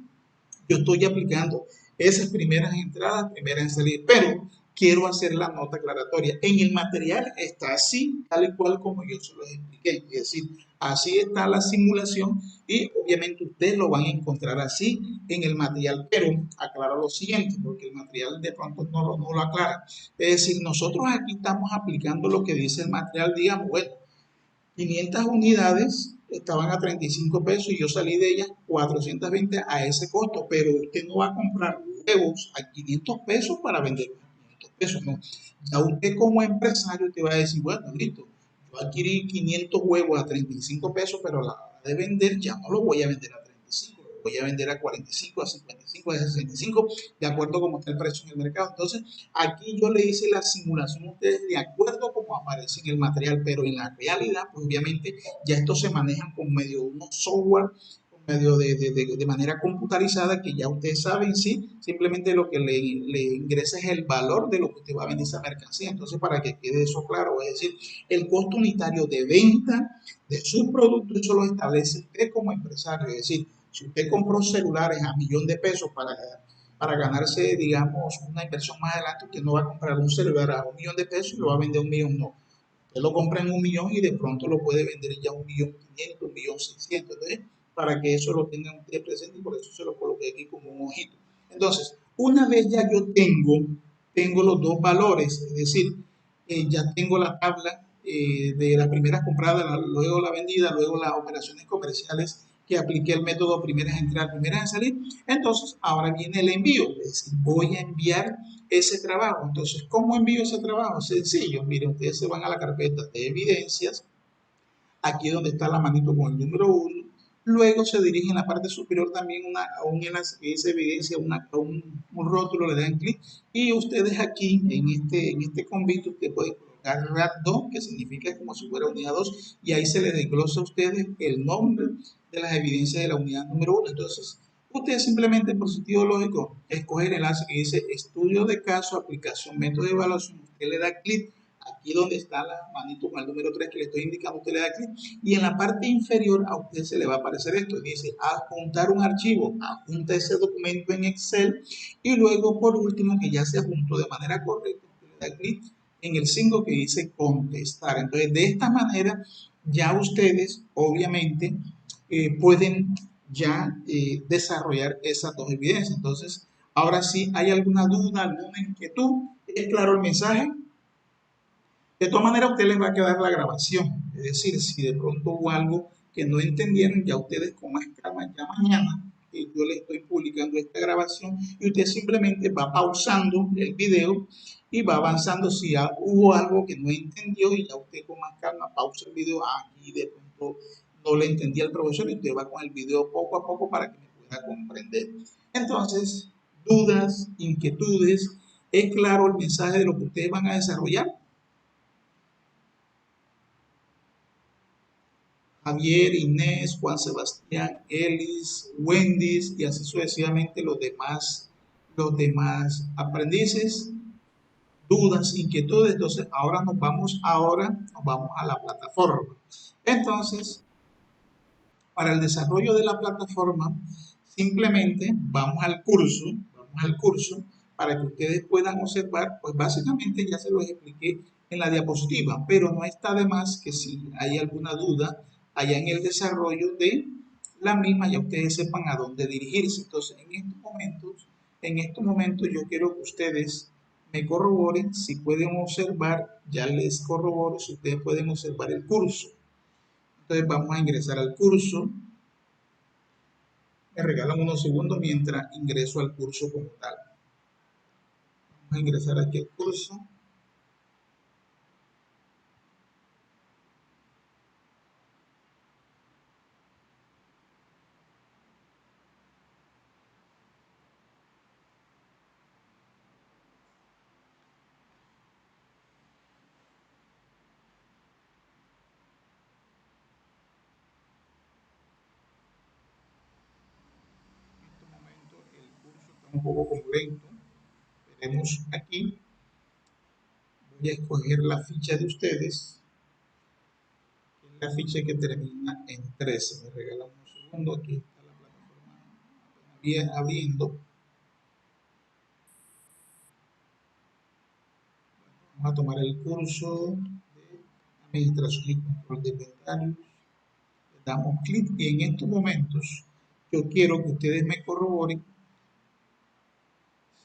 yo estoy aplicando esas primeras entradas, primeras en salir, pero quiero hacer la nota aclaratoria. En el material está así, tal y cual como yo se los expliqué. Es decir, así está la simulación y obviamente ustedes lo van a encontrar así en el material, pero aclaro lo siguiente, porque el material de pronto no lo aclara. Es decir, nosotros aquí estamos aplicando lo que dice el material, digamos, bueno, 500 unidades estaban a 35 pesos y yo salí de ellas 420 a ese costo, pero usted no va a comprar huevos a 500 pesos para vender a 500 pesos, no. Ya usted como empresario te va a decir, bueno, listo, yo adquirí 500 huevos a 35 pesos, pero a la hora de vender ya no los voy a vender a 35, lo voy a vender a 45, a 55, a 65, de acuerdo a cómo está el precio en el mercado. Entonces, aquí yo le hice la simulación a ustedes de acuerdo a cómo aparece en el material, pero en la realidad, pues obviamente, ya esto se maneja con medio de unos software, con medio de manera computarizada, que ya ustedes saben, sí, simplemente lo que le ingresa es el valor de lo que usted va a vender esa mercancía. Entonces, para que quede eso claro, es decir, el costo unitario de venta de sus productos, eso lo establece usted como empresario. Es decir, si usted compró celulares a 1.000.000 de pesos para ganarse, digamos, una inversión más adelante, usted no va a comprar un celular a 1.000.000 de pesos y lo va a vender a 1.000.000, no. Usted lo compra en 1.000.000 y de pronto lo puede vender ya a 1.500.000, 1.600.000. Entonces, para que eso lo tengan ustedes presente, y por eso se lo coloqué aquí como un ojito. Entonces, una vez ya yo tengo los dos valores, es decir, ya tengo la tabla de las primeras compradas, luego la vendida, luego las operaciones comerciales que apliqué el método primeras a entrar, primeras a salir. Entonces, ahora viene el envío, es decir, voy a enviar ese trabajo. Entonces, ¿cómo envío ese trabajo? Sencillo, miren, ustedes se van a la carpeta de evidencias, aquí donde está la manito con el número 1, luego se dirige en la parte superior también a un enlace que dice evidencia, un rótulo, le dan clic y ustedes aquí en este convito usted puede colocar RAD2, que significa como si fuera unidad 2, y ahí se les desglosa a ustedes el nombre de las evidencias de la unidad número 1. Entonces, ustedes simplemente por sentido lógico escogen el enlace que dice estudio de caso, aplicación, método de evaluación, usted le da clic aquí donde está la manito con el número 3 que le estoy indicando, usted le da clic y en la parte inferior a usted se le va a aparecer esto, dice adjuntar un archivo, adjunta ese documento en Excel y luego por último que ya se adjuntó de manera correcta, usted le da clic en el signo que dice contestar. Entonces de esta manera ya ustedes obviamente pueden ya desarrollar esas dos evidencias. Entonces ahora sí, ¿hay alguna duda, alguna inquietud? ¿Es claro el mensaje? De todas maneras, a ustedes les va a quedar la grabación. Es decir, si de pronto hubo algo que no entendieron, ya ustedes con más calma, ya mañana, yo les estoy publicando esta grabación y usted simplemente va pausando el video y va avanzando si hubo algo que no entendió y ya usted con más calma pausa el video. Aquí de pronto no le entendía al profesor y usted va con el video poco a poco para que me pueda comprender. Entonces, dudas, inquietudes, ¿es claro el mensaje de lo que ustedes van a desarrollar? Javier, Inés, Juan Sebastián, Elis, Wendy y así sucesivamente los demás aprendices, dudas, inquietudes. Entonces, nos vamos a la plataforma. Entonces, para el desarrollo de la plataforma, simplemente vamos al curso para que ustedes puedan observar, pues básicamente ya se los expliqué en la diapositiva, pero no está de más que si hay alguna duda allá en el desarrollo de la misma, ya ustedes sepan a dónde dirigirse. Entonces, en estos momentos yo quiero que ustedes me corroboren si pueden observar, ya les corroboro si ustedes pueden observar el curso. Entonces vamos a ingresar al curso. Me regalan unos segundos mientras ingreso al curso como tal. Vamos a ingresar aquí al curso. En este momento el curso está un poco como lento. Veremos aquí. Voy a escoger la ficha de ustedes. La ficha que termina en 13. Me regalan un segundo. Aquí está la plataforma bien abriendo. Vamos a tomar el curso de Administración y Control de Inventarios. Le damos clic y en estos momentos yo quiero que ustedes me corroboren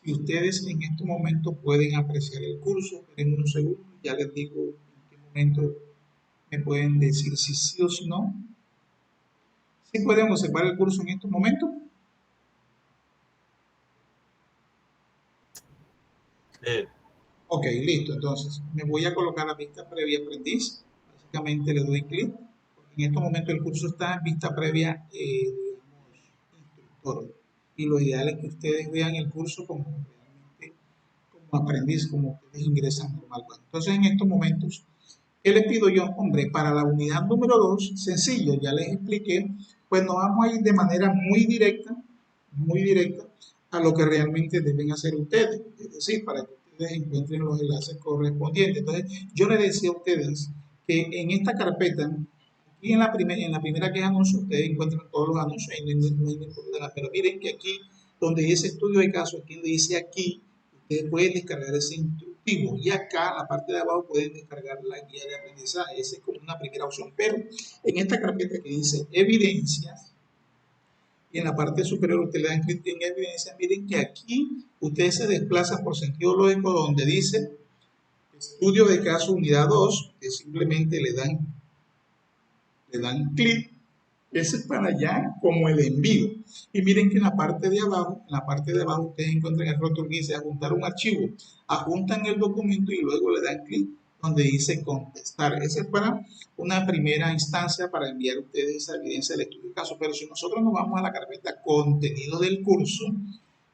si ustedes en este momento pueden apreciar el curso. En un segundo, ya les digo en qué momento me pueden decir si sí o si no. ¿Sí pueden observar el curso en estos momentos? Sí. Ok, listo. Entonces, me voy a colocar a vista previa aprendiz. Básicamente le doy clic. En estos momentos el curso está en vista previa, digamos, y lo ideal es que ustedes vean el curso como realmente como aprendiz, como ustedes ingresan normal. Bueno, entonces en estos momentos, ¿qué les pido yo? Hombre, para la unidad número 2 sencillo, ya les expliqué, pues nos vamos a ir de manera muy directa a lo que realmente deben hacer ustedes, es decir, para que ustedes encuentren los enlaces correspondientes. Entonces, yo les decía a ustedes que en esta carpeta, aquí en la primera que es anuncio, ustedes encuentran todos los anuncios, y no hay ningún problema, pero miren que aquí, donde dice estudio de caso, aquí donde dice aquí, ustedes pueden descargar ese instructivo y acá en la parte de abajo pueden descargar la guía de aprendizaje. Esa es como una primera opción, pero en esta carpeta que dice evidencias y en la parte superior ustedes le dan clic en evidencias, miren que aquí ustedes se desplazan por sentido lógico donde dice estudio de caso unidad 2, que simplemente le dan clic. Ese es para allá como el envío. Y miren que en la parte de abajo ustedes encuentran el rótulo que dice adjuntar un archivo. Adjuntan el documento y luego le dan clic donde dice contestar. Ese es para una primera instancia para enviar a ustedes esa evidencia del estudio de caso. Pero si nosotros nos vamos a la carpeta contenido del curso,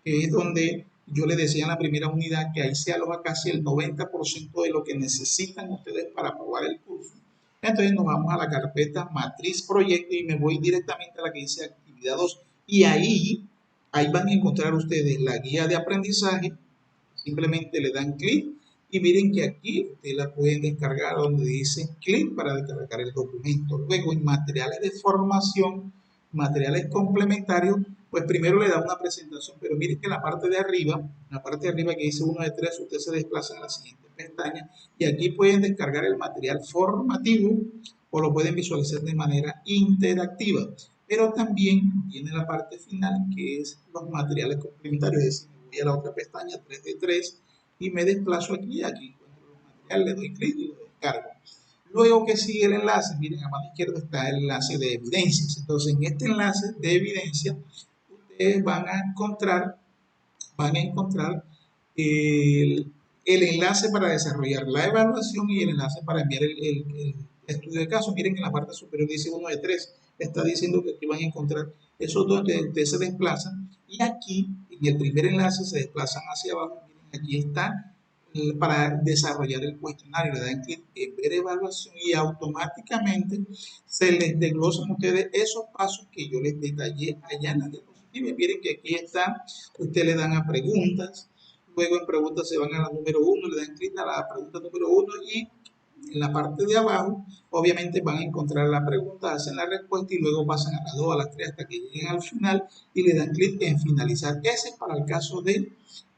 que es donde yo les decía en la primera unidad que ahí se aloja casi el 90% de lo que necesitan ustedes para aprobar el curso. Entonces nos vamos a la carpeta matriz proyecto y me voy directamente a la que dice actividad 2 y ahí van a encontrar ustedes la guía de aprendizaje, simplemente le dan clic y miren que aquí ustedes la pueden descargar donde dice clic para descargar el documento. Luego en materiales de formación, materiales complementarios, pues primero le da una presentación, pero miren que en la parte de arriba que dice 1 de 3, usted se desplaza a la siguiente pestaña y aquí pueden descargar el material formativo o lo pueden visualizar de manera interactiva. Pero también viene la parte final que es los materiales complementarios, es decir, me voy a la otra pestaña 3 de 3 y me desplazo aquí encuentro los materiales, le doy clic y lo descargo. Luego que sigue el enlace, miren a mano izquierda está el enlace de evidencias. Entonces en este enlace de evidencias ustedes van a encontrar el enlace para desarrollar la evaluación y el enlace para enviar el estudio de caso. Miren que en la parte superior dice 1 de 3. Está diciendo que aquí van a encontrar esos dos donde ustedes se desplazan. Y aquí, en el primer enlace, se desplazan hacia abajo. Miren, aquí está para desarrollar el cuestionario. Le dan clic en ver evaluación y automáticamente se les desglosan a ustedes esos pasos que yo les detallé allá en la diapositiva. Miren que aquí está, ustedes le dan a preguntas, luego en preguntas se van a la número 1, le dan clic a la pregunta número 1 y en la parte de abajo obviamente van a encontrar la pregunta, hacen la respuesta y luego pasan a las 2, a las 3 hasta que lleguen al final y le dan clic en finalizar. Ese es para el caso de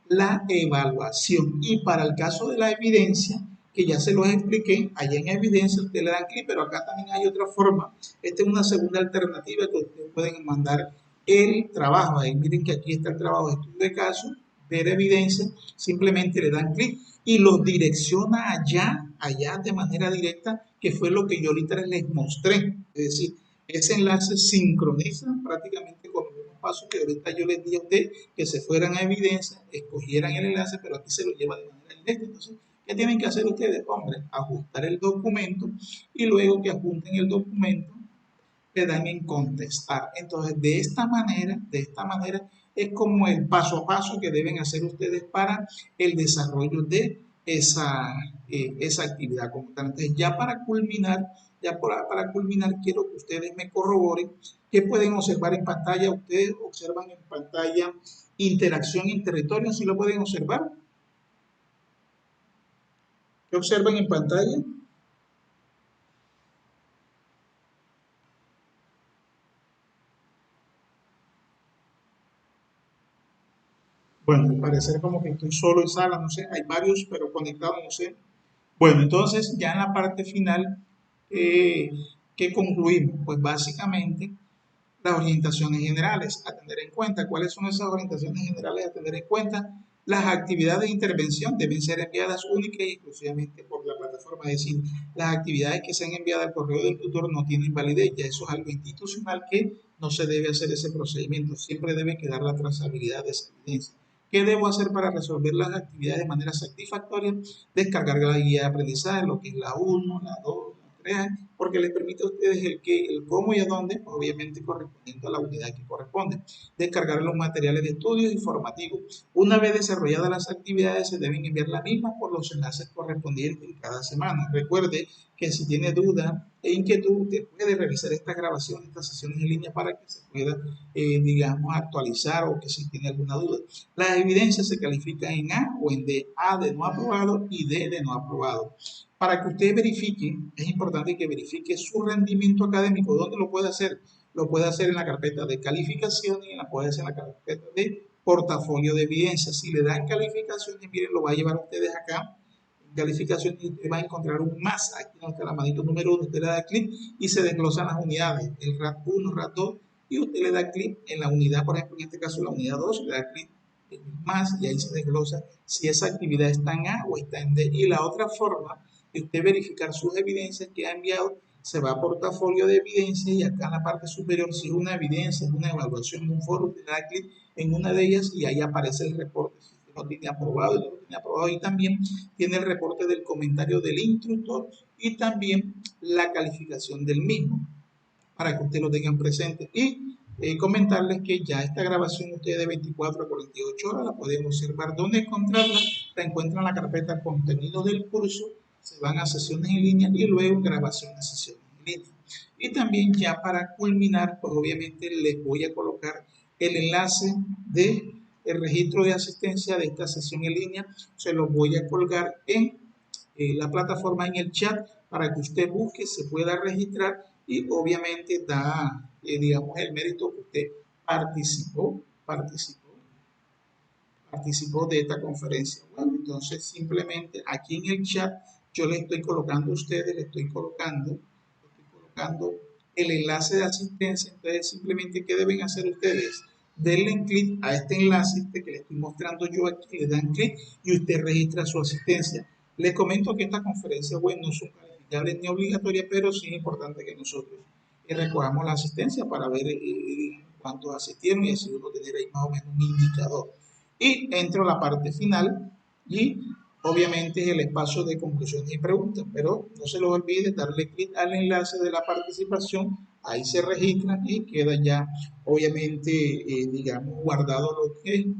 la evaluación y para el caso de la evidencia, que ya se los expliqué, allá en evidencia ustedes le dan clic, pero acá también hay otra forma. Esta es una segunda alternativa que ustedes pueden mandar el trabajo. Ahí miren que aquí está el trabajo de estudio de caso, ver evidencia, simplemente le dan clic y los direcciona allá de manera directa, que fue lo que yo ahorita les mostré. Es decir, ese enlace sincroniza prácticamente con los mismos pasos que ahorita yo les di a usted, que se fueran a evidencia, escogieran el enlace, pero aquí se lo lleva de manera directa. Entonces, ¿qué tienen que hacer ustedes? Hombre, ajustar el documento y luego que ajusten el documento, le dan en contestar. Entonces, de esta manera es como el paso a paso que deben hacer ustedes para el desarrollo de esa actividad como tal. Entonces, para culminar, quiero que ustedes me corroboren que pueden observar en pantalla. Ustedes observan en pantalla interacción en territorio, ¿sí lo pueden observar? ¿Qué observan en pantalla? Bueno, al parecer como que estoy solo en sala, no sé, hay varios, pero conectados, no sé. Bueno, entonces ya en la parte final, eh, ¿qué concluimos? Pues básicamente las orientaciones generales a tener en cuenta. ¿Cuáles son esas orientaciones generales a tener en cuenta? Las actividades de intervención deben ser enviadas única y exclusivamente por la plataforma. Es decir, las actividades que sean enviadas al correo del tutor no tienen validez. Ya eso es algo institucional que no se debe hacer ese procedimiento. Siempre debe quedar la trazabilidad de esa evidencia. ¿Qué debo hacer para resolver las actividades de manera satisfactoria? Descargar la guía de aprendizaje, lo que es la 1, la 2, crean, porque les permite a ustedes el qué, el cómo y a dónde, obviamente correspondiendo a la unidad que corresponde. Descargar los materiales de estudio informativos. Una vez desarrolladas las actividades, se deben enviar las mismas por los enlaces correspondientes en cada semana. Recuerde que si tiene duda e inquietud, usted puede revisar esta grabación, estas sesiones en línea para que se pueda, digamos, actualizar o que si tiene alguna duda. Las evidencias se califican en A o en D. A de no aprobado y D de no aprobado. Para que usted verifique, es importante que verifique su rendimiento académico. ¿Dónde lo puede hacer? Lo puede hacer en la carpeta de calificaciones y la puede hacer en la carpeta de portafolio de evidencias. Si le dan calificaciones, miren, lo va a llevar a ustedes acá. Calificaciones y usted va a encontrar un más. Aquí donde está la manito número 1, usted le da clic y se desglosan las unidades. El RAT 1, RAT 2 y usted le da clic en la unidad, por ejemplo, en este caso la unidad 2, le da clic en más y ahí se desglosa si esa actividad está en A o está en D. Y la otra forma de usted verificar sus evidencias que ha enviado, se va a portafolio de evidencias y acá en la parte superior, si es una evidencia, es una evaluación de un foro, usted le da clic en una de ellas y ahí aparece el reporte. Si usted no tiene aprobado y no lo tiene aprobado, y también tiene el reporte del comentario del instructor y también la calificación del mismo, para que ustedes lo tengan presente. Y comentarles que ya esta grabación ustedes de 24 a 48 horas la pueden observar. ¿Dónde encontrarla? La encuentran en la carpeta contenido del curso, se van a sesiones en línea y luego grabación de sesiones en línea. Y también ya para culminar, pues obviamente les voy a colocar el enlace de el registro de asistencia de esta sesión en línea. Se los voy a colgar en la plataforma, en el chat, para que usted busque, se pueda registrar y obviamente da, digamos, el mérito que usted participó de esta conferencia. Bueno, entonces simplemente aquí en el chat yo le estoy colocando a ustedes, le estoy colocando el enlace de asistencia. Entonces simplemente, ¿qué deben hacer ustedes? Denle clic a este enlace que le estoy mostrando yo aquí, le dan clic y usted registra su asistencia. Les comento que esta conferencia web no son calificables ni obligatorias, pero sí es importante que nosotros recojamos la asistencia para ver cuántos asistieron y así uno tener ahí más o menos un indicador. Y entro a la parte final y obviamente es el espacio de conclusiones y preguntas, pero no se les olvide darle clic al enlace de la participación, ahí se registran y queda ya obviamente, digamos, guardado lo que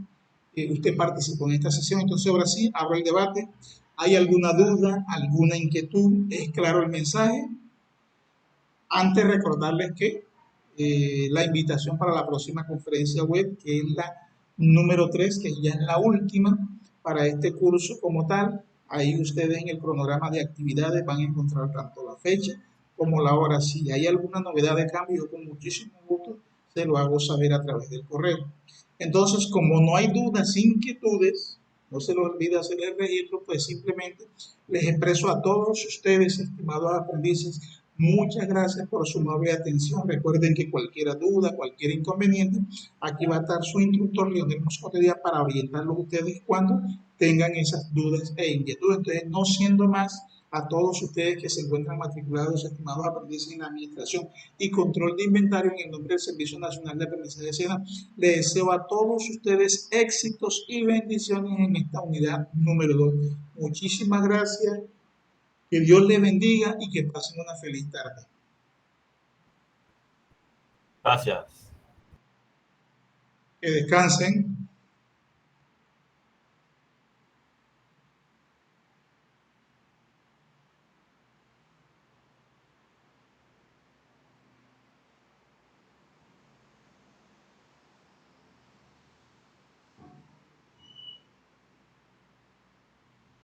usted participó en esta sesión. Entonces ahora sí, abro el debate. ¿Hay alguna duda, alguna inquietud? ¿Es claro el mensaje? Antes recordarles que la invitación para la próxima conferencia web, que es la número 3, que ya es la última para este curso como tal. Ahí ustedes en el cronograma de actividades van a encontrar tanto la fecha como la hora. Si hay alguna novedad de cambio, yo con muchísimo gusto se lo hago saber a través del correo. Entonces, como no hay dudas, inquietudes, no se les olvide hacer el registro, pues simplemente les expreso a todos ustedes, estimados aprendices, muchas gracias por su amable atención. Recuerden que cualquier duda, cualquier inconveniente, aquí va a estar su instructor Leonel Moscote Díaz para orientarlos a ustedes cuando tengan esas dudas e inquietudes. Entonces, no siendo más, a todos ustedes que se encuentran matriculados, estimados aprendices en Administración y Control de Inventario, en el nombre del Servicio Nacional de Aprendizaje de SENA, les deseo a todos ustedes éxitos y bendiciones en esta unidad número 2. Muchísimas gracias. Que Dios les bendiga y que pasen una feliz tarde. Gracias. Que descansen.